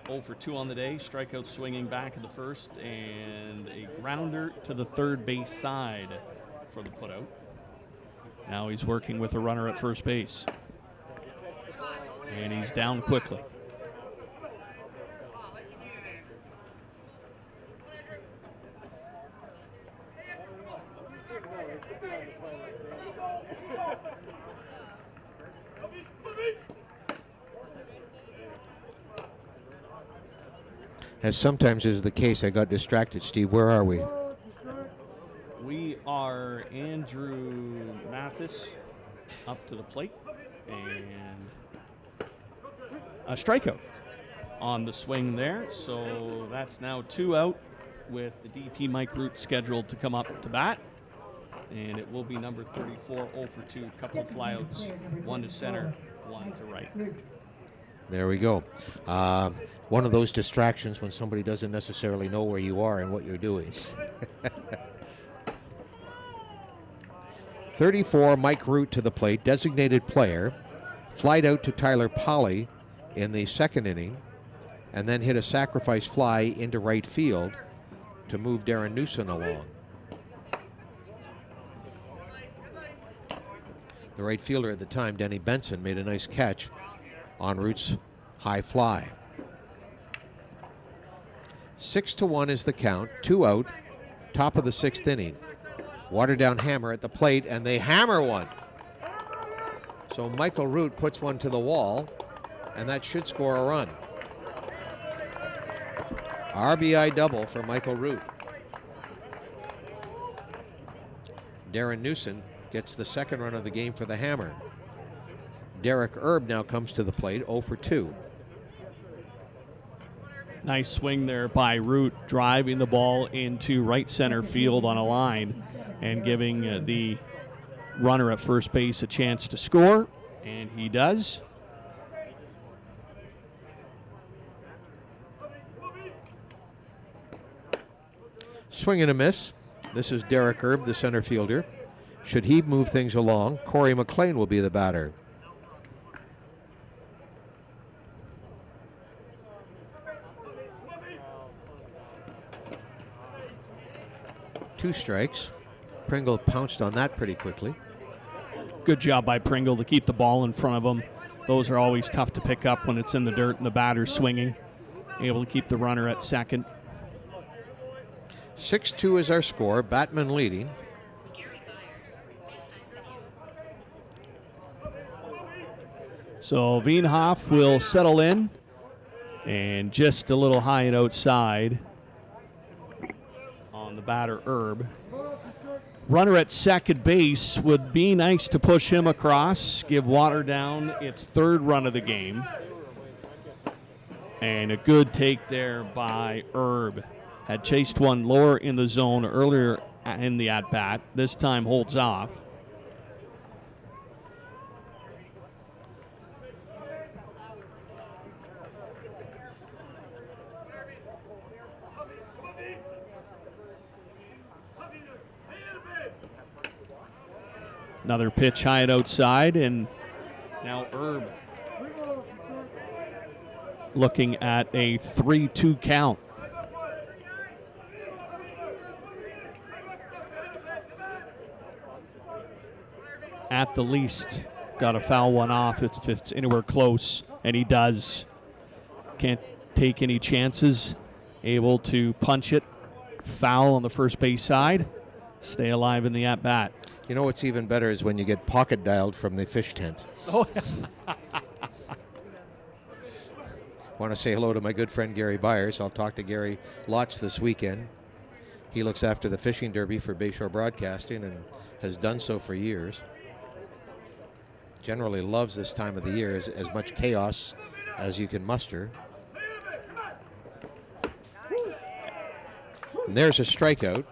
0 for 2 on the day, strikeout swinging back in the first, and a grounder to the third base side for the putout. Now he's working with a runner at first base. And he's down quickly.
As sometimes is the case, I got distracted. Steve, where are we?
We are Andrew Mathis up to the plate, and a strikeout on the swing there. So that's now 2 out with the DP Mike Root scheduled to come up to bat. And it will be number 34, 0 for 2, couple of flyouts, one to center, one to right.
There we go. One of those distractions when somebody doesn't necessarily know where you are and what you're doing. 34, Mike Root to the plate, designated player. Flied out to Tyler Polly in the second inning, and then hit a sacrifice fly into right field to move Darren Newson along. The right fielder at the time, Denny Benson, made a nice catch on Root's high fly. 6-1 is the count, 2 out, top of the sixth inning. Waterdown hammer at the plate, and they hammer one. So Michael Root puts one to the wall, and that should score a run. RBI double for Michael Root. Darren Newson gets the second run of the game for the hammer. Derek Erb now comes to the plate, 0 for 2.
Nice swing there by Root, driving the ball into right center field on a line and giving the runner at first base a chance to score, and he does.
Swing and a miss. This is Derek Erb, the center fielder. Should he move things along, Corey McLean will be the batter. Two strikes. Pringle pounced on that pretty quickly.
Good job by Pringle to keep the ball in front of him. Those are always tough to pick up when it's in the dirt and the batter's swinging. Able to keep the runner at second.
6-2 is our score. Batman leading.
So Veenhoff will settle in, and just a little high and outside on the batter, Erb. Runner at second base, would be nice to push him across, give Waterdown its third run of the game. And a good take there by Erb. Had chased one lower in the zone earlier in the at-bat. This time holds off. Another pitch high and outside, and now Erb looking at a 3-2 count. At the least, got to foul one off if it's anywhere close, and he does. Can't take any chances. Able to punch it, foul on the first base side, stay alive in the at-bat.
You know what's even better is when you get pocket dialed from the fish tent.
Oh,
Want to say hello to my good friend Gary Byers. I'll talk to Gary lots this weekend. He looks after the fishing derby for Bayshore Broadcasting and has done so for years. Generally loves this time of the year, as much chaos as you can muster. And there's a strikeout.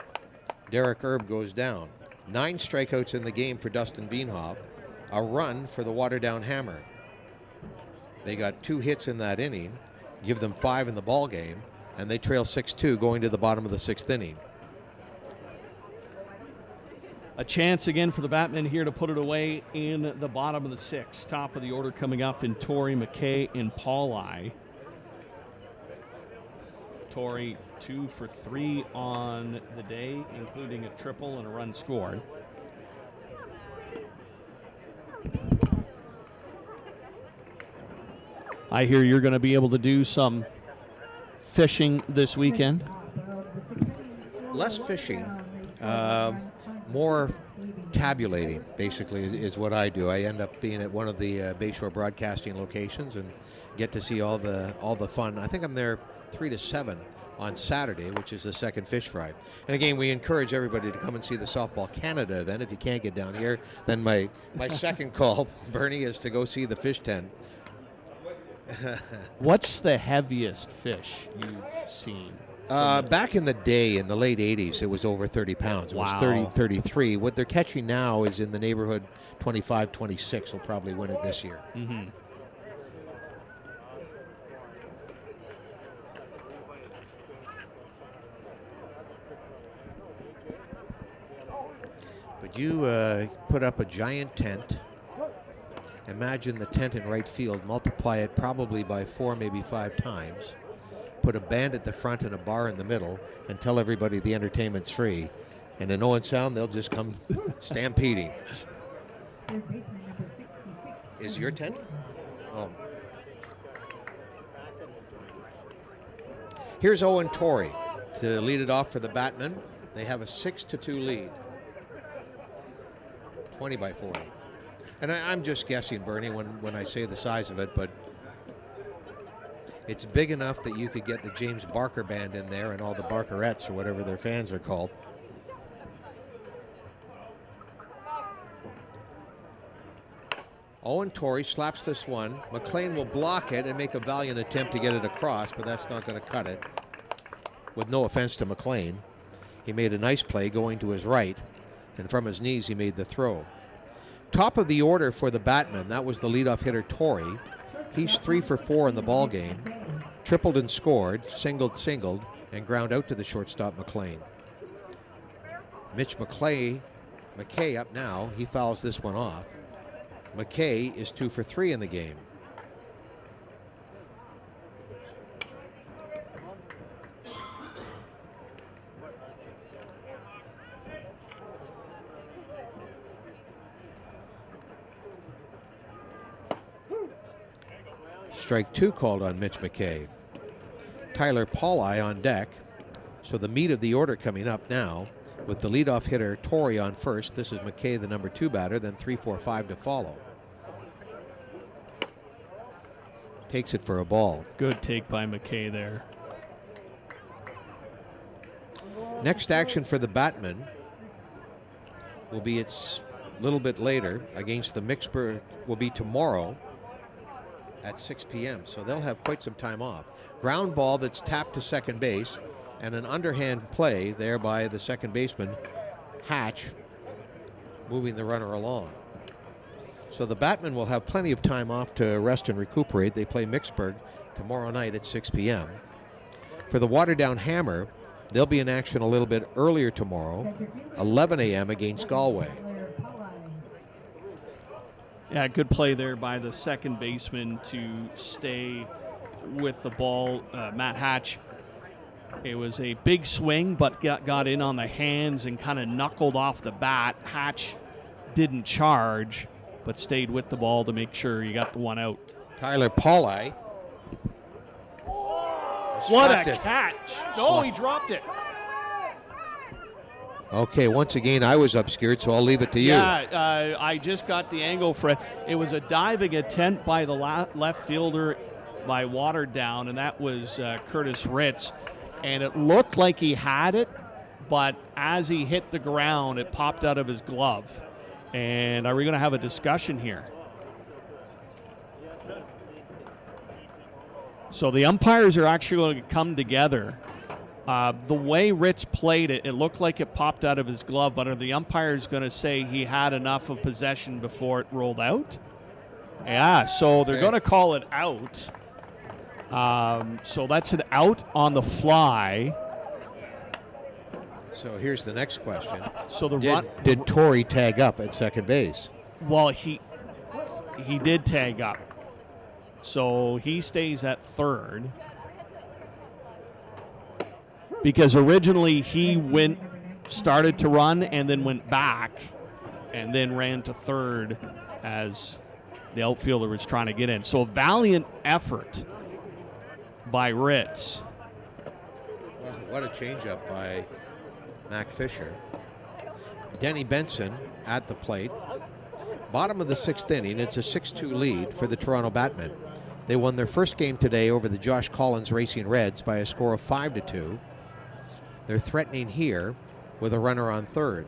Derek Erb goes down. 9 strikeouts in the game for Dustin Veenhoff. A run for the Waterdown Hammer. They got 2 hits in that inning, give them 5 in the ball game, and they trail 6-2 going to the bottom of the 6th inning.
a chance again for the Batmen here to put it away in the bottom of the 6th. Top of the order coming up in Torrey, McKay, and Pauli. Torrey 2 for 3 on the day, including a triple and a run scored. I hear you're going to be able to do some fishing this weekend.
Less fishing, more tabulating, basically, is what I do. I end up being at one of the Bayshore Broadcasting locations and get to see all the fun. I think I'm there 3 to 7 on Saturday, which is the second fish fry. And again, we encourage everybody to come and see the Softball Canada event. If you can't get down here, then my second call, Bernie, is to go see the fish tent.
What's the heaviest fish you've seen?
Back in the day, in the late 80s, it was over 30 pounds. It was
Wow.
30, 33. What they're catching now is in the neighborhood 25, 26. Will probably win it this year.
Mm-hmm.
But you put up a giant tent. Imagine the tent in right field. Multiply it probably by 4, maybe 5 times. Put a band at the front and a bar in the middle, and tell everybody the entertainment's free. And in Owen Sound, they'll just come stampeding.
Third baseman number 66.
Is your tent? Oh. Here's Ont3 to lead it off for the Batmen. They have a 6-2 lead. 20 by 40. And I'm just guessing, Bernie, when I say the size of it, but it's big enough that you could get the James Barker band in there and all the Barkerettes, or whatever their fans are called. Ont3 slaps this one. McLean will block it and make a valiant attempt to get it across, but that's not going to cut it. With no offense to McLean, he made a nice play going to his right, and from his knees he made the throw. Top of the order for the Batman, that was the leadoff hitter Torrey. He's 3 for 4 in the ball game. Tripled and scored, singled, and ground out to the shortstop McLean. Mitch McKay up now. He fouls this one off. McKay is 2 for 3 in the game. Strike 2 called on Mitch McKay. Tyler Pauley on deck. So the meat of the order coming up now with the leadoff hitter Torrey on first. This is McKay, the number 2 batter, then 3, 4, 5 to follow. Takes it for a ball.
Good take by McKay there.
Next action for the Batmen will be it's a little bit later against the Mixburg, will be tomorrow at 6 p.m. So they'll have quite some time off. Ground ball that's tapped to second base, and an underhand play there by the second baseman, Hatch, moving the runner along. So the Batmen will have plenty of time off to rest and recuperate. They play Mixburg tomorrow night at 6 p.m. For the Waterdown Hammer, they'll be in action a little bit earlier tomorrow, 11 a.m. against Galway.
Yeah, good play there by the second baseman to stay with the ball. Matt Hatch, it was a big swing, but got in on the hands and kind of knuckled off the bat. Hatch didn't charge, but stayed with the ball to make sure he got the one out.
Tyler Pauley.
What a catch. No, he dropped it.
Okay, once again, I was obscured, so I'll leave it to you.
Yeah, I just got the angle for it. It was a diving attempt by the left fielder by Waterdown, and that was Curtis Ritz. And it looked like he had it, but as he hit the ground, it popped out of his glove. And are we going to have a discussion here? So the umpires are actually going to come together. The way Ritz played it, it looked like it popped out of his glove, but are the umpires going to say he had enough of possession before it rolled out? Yeah, so they're going to call it out. So that's an out on the fly.
So here's the next question.
So
did Torrey tag up at second base?
Well, he did tag up. So he stays at third. Because originally he started to run and then went back and then ran to third as the outfielder was trying to get in. So a valiant effort by Ritz.
Well, what a changeup by Mac Fisher. Denny Benson at the plate. Bottom of the 6th inning, it's a 6-2 lead for the Toronto Batmen. They won their first game today over the Josh Collins Racing Reds by a score of 5-2. They're threatening here with a runner on third.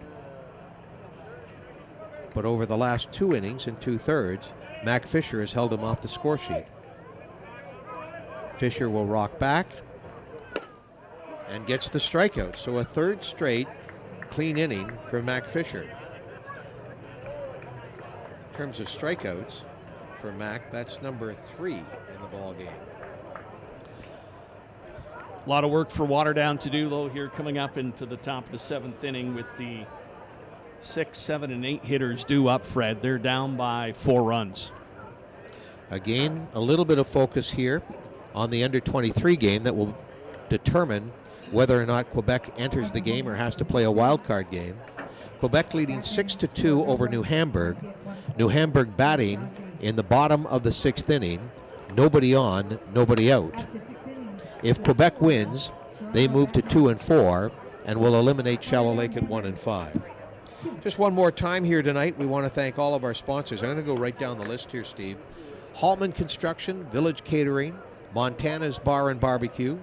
But over the last 2 innings and 2/3, Mac Fisher has held him off the score sheet. Fisher will rock back. and gets the strikeout. So a third straight clean inning for Mac Fisher. In terms of strikeouts for Mac, that's number 3 in the ball game.
A lot of work for Waterdown to do, though, here coming up into the top of the 7th inning with the 6, 7, and 8 hitters due up, Fred. They're down by 4 runs.
Again, a little bit of focus here on the under-23 game that will determine whether or not Quebec enters the game or has to play a wild card game. Quebec leading 6-2 over New Hamburg. New Hamburg batting in the bottom of the 6th inning. Nobody on, nobody out. If Quebec wins, they move to 2-4 and will eliminate Shallow Lake at 1-5. Just one more time here tonight, we want to thank all of our sponsors. I'm going to go right down the list here, Steve. Haltman Construction, Village Catering, Montana's Bar and Barbecue,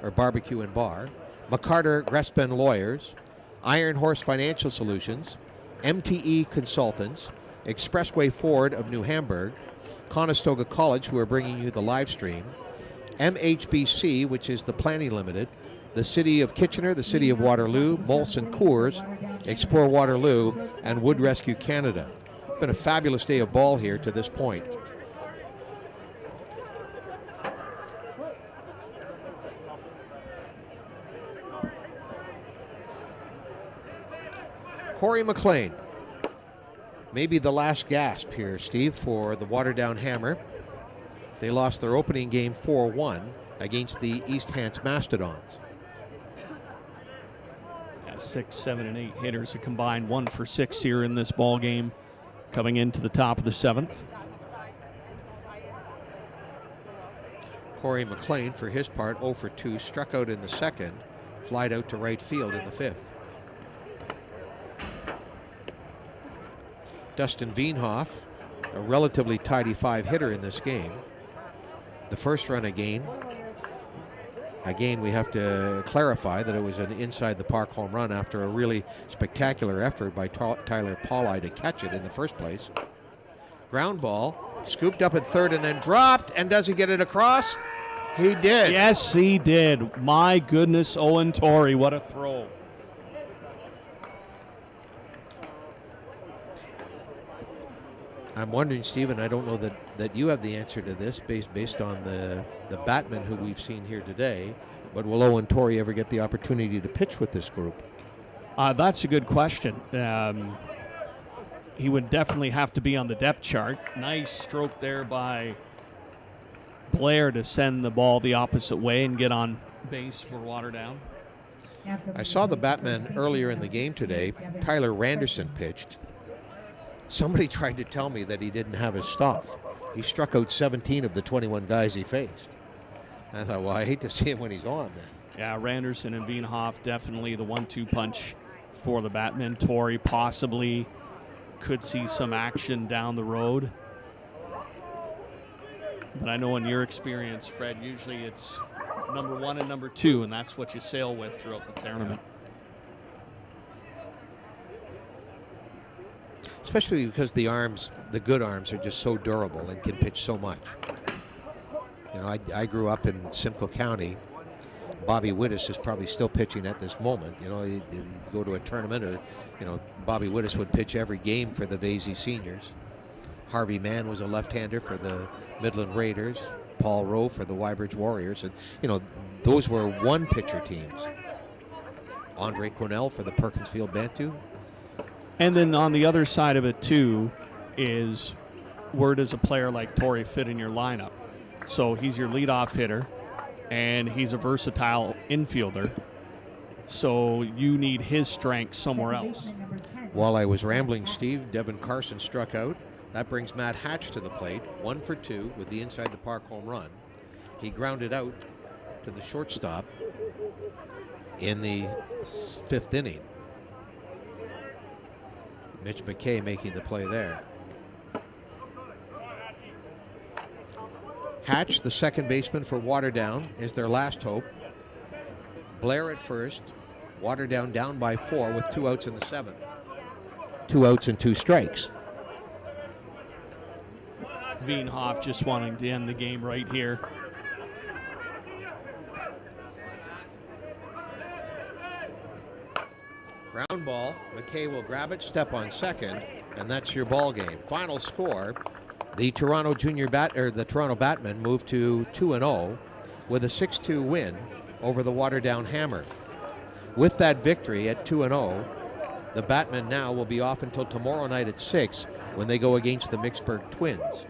or Barbecue and Bar, McCarter Grespen Lawyers, Iron Horse Financial Solutions, MTE Consultants, Expressway Ford of New Hamburg, Conestoga College, who are bringing you the live stream, MHBC, which is the Planning Limited, the City of Kitchener, the City of Waterloo, Molson Coors, Explore Waterloo, and Wood Rescue Canada. It's been a fabulous day of ball here to this point. Corey McLean, maybe the last gasp here, Steve, for the Waterdown Hammer. They lost their opening game 4-1 against the East Hants Mastodons.
6, 7, and 8 hitters, a combined 1 for 6 here in this ball game, coming into the top of the 7th.
Corey McLean, for his part, 0 for 2, struck out in the 2nd, flied out to right field in the 5th. Dustin Veenhoff, a relatively tidy 5-hitter in this game. The first run again, we have to clarify that it was an inside the park home run after a really spectacular effort by Tyler Pauli to catch it in the first place. Ground ball, scooped up at third and then dropped, and does he get it across? He did.
Yes, he did. My goodness, Ont3, what a throw.
I'm wondering, Stephen, I don't know that you have the answer to this based on the Batmen who we've seen here today, but will Ont3 ever get the opportunity to pitch with this group?
That's a good question. He would definitely have to be on the depth chart. Nice stroke there by Blair to send the ball the opposite way and get on base for Waterdown.
I saw the Batman earlier in the game today. Tyler Randerson pitched. Somebody tried to tell me that he didn't have his stuff. He struck out 17 of the 21 guys he faced. I thought, well, I hate to see him when he's on then.
Yeah, Randerson and Veenhoff definitely the 1-2 punch for the Batman. Torrey possibly could see some action down the road. But I know in your experience, Fred, usually it's number 1 and number 2, and that's what you sail with throughout the tournament.
Especially because the good arms are just so durable and can pitch so much. You know, I grew up in Simcoe County. Bobby Wittes is probably still pitching at this moment. You know, he'd go to a tournament, or, you know, Bobby Wittes would pitch every game for the Vasey Seniors. Harvey Mann was a left-hander for the Midland Raiders. Paul Rowe for the Wybridge Warriors. And, you know, those were one-pitcher teams. Andre Cornell for the Perkinsfield Bantu.
And then on the other side of it, too, is where does a player like Torrey fit in your lineup? So he's your leadoff hitter, and he's a versatile infielder. So you need his strength somewhere else.
While I was rambling, Steve, Devin Carson struck out. That brings Matt Hatch to the plate, 1 for 2 with the inside the park home run. He grounded out to the shortstop in the 5th inning. Mitch McKay making the play there. Hatch, the second baseman for Waterdown, is their last hope. Blair at first. Waterdown down by 4 with 2 outs in the 7th. 2 outs and 2 strikes.
Veenhoff just wanting to end the game right here.
Ground ball. McKay will grab it, step on second, and that's your ball game. Final score: the Toronto Batmen move to 2-0 with a 6-2 win over the Waterdown Hammer. With that victory at 2-0, the Batmen now will be off until tomorrow night at 6 when they go against the Mixburg Twins.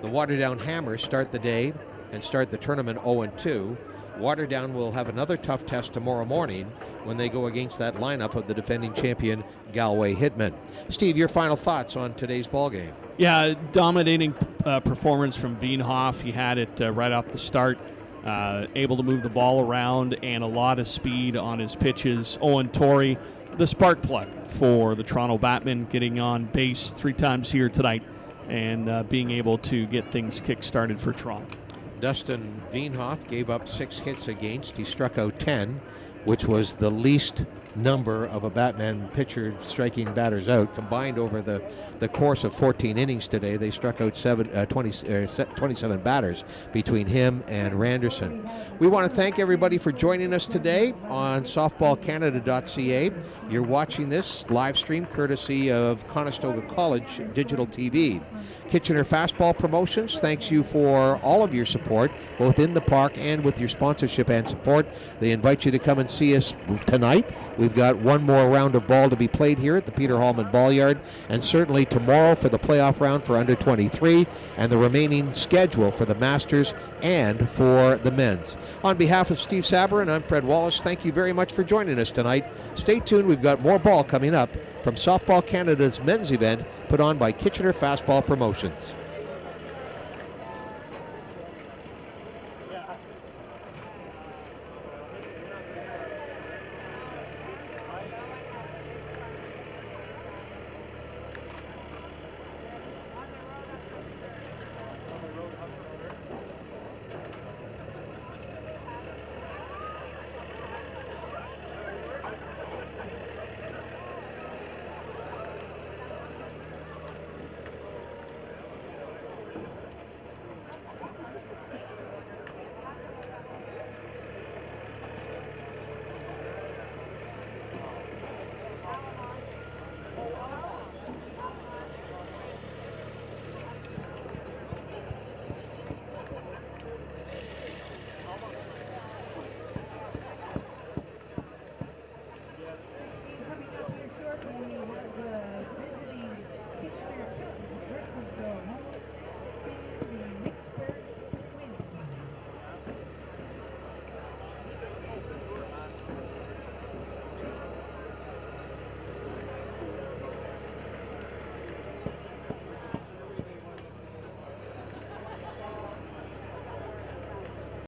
The Waterdown Hammer start the day and start the tournament 0-2. Waterdown will have another tough test tomorrow morning when they go against that lineup of the defending champion Galway Hitmen. Steve, your final thoughts on today's ball game?
Yeah, dominating performance from Veenhoff. He had it right off the start, able to move the ball around and a lot of speed on his pitches. Ont3, the spark plug for the Toronto Batmen, getting on base 3 times here tonight and being able to get things kick-started for Toronto.
Dustin Veenhoff gave up 6 hits against. He struck out 10, which was the least number of a Batman pitcher striking batters out. Combined over the course of 14 innings today, they struck out 27 batters between him and Randerson. We want to thank everybody for joining us today on softballcanada.ca. You're watching this live stream courtesy of Conestoga College Digital TV. Kitchener Fastball Promotions thanks you for all of your support, both in the park and with your sponsorship and support. They invite you to come and see us tonight. We've got one more round of ball to be played here at the Peter Hallman Ball Yard, and certainly tomorrow for the playoff round for under 23 and the remaining schedule for the Masters and for the men's. On behalf of Steve Sabourin, I'm Fred Wallace. Thank you very much for joining us tonight. Stay tuned. We've got more ball coming up from Softball Canada's men's event put on by Kitchener Fastball Promotions.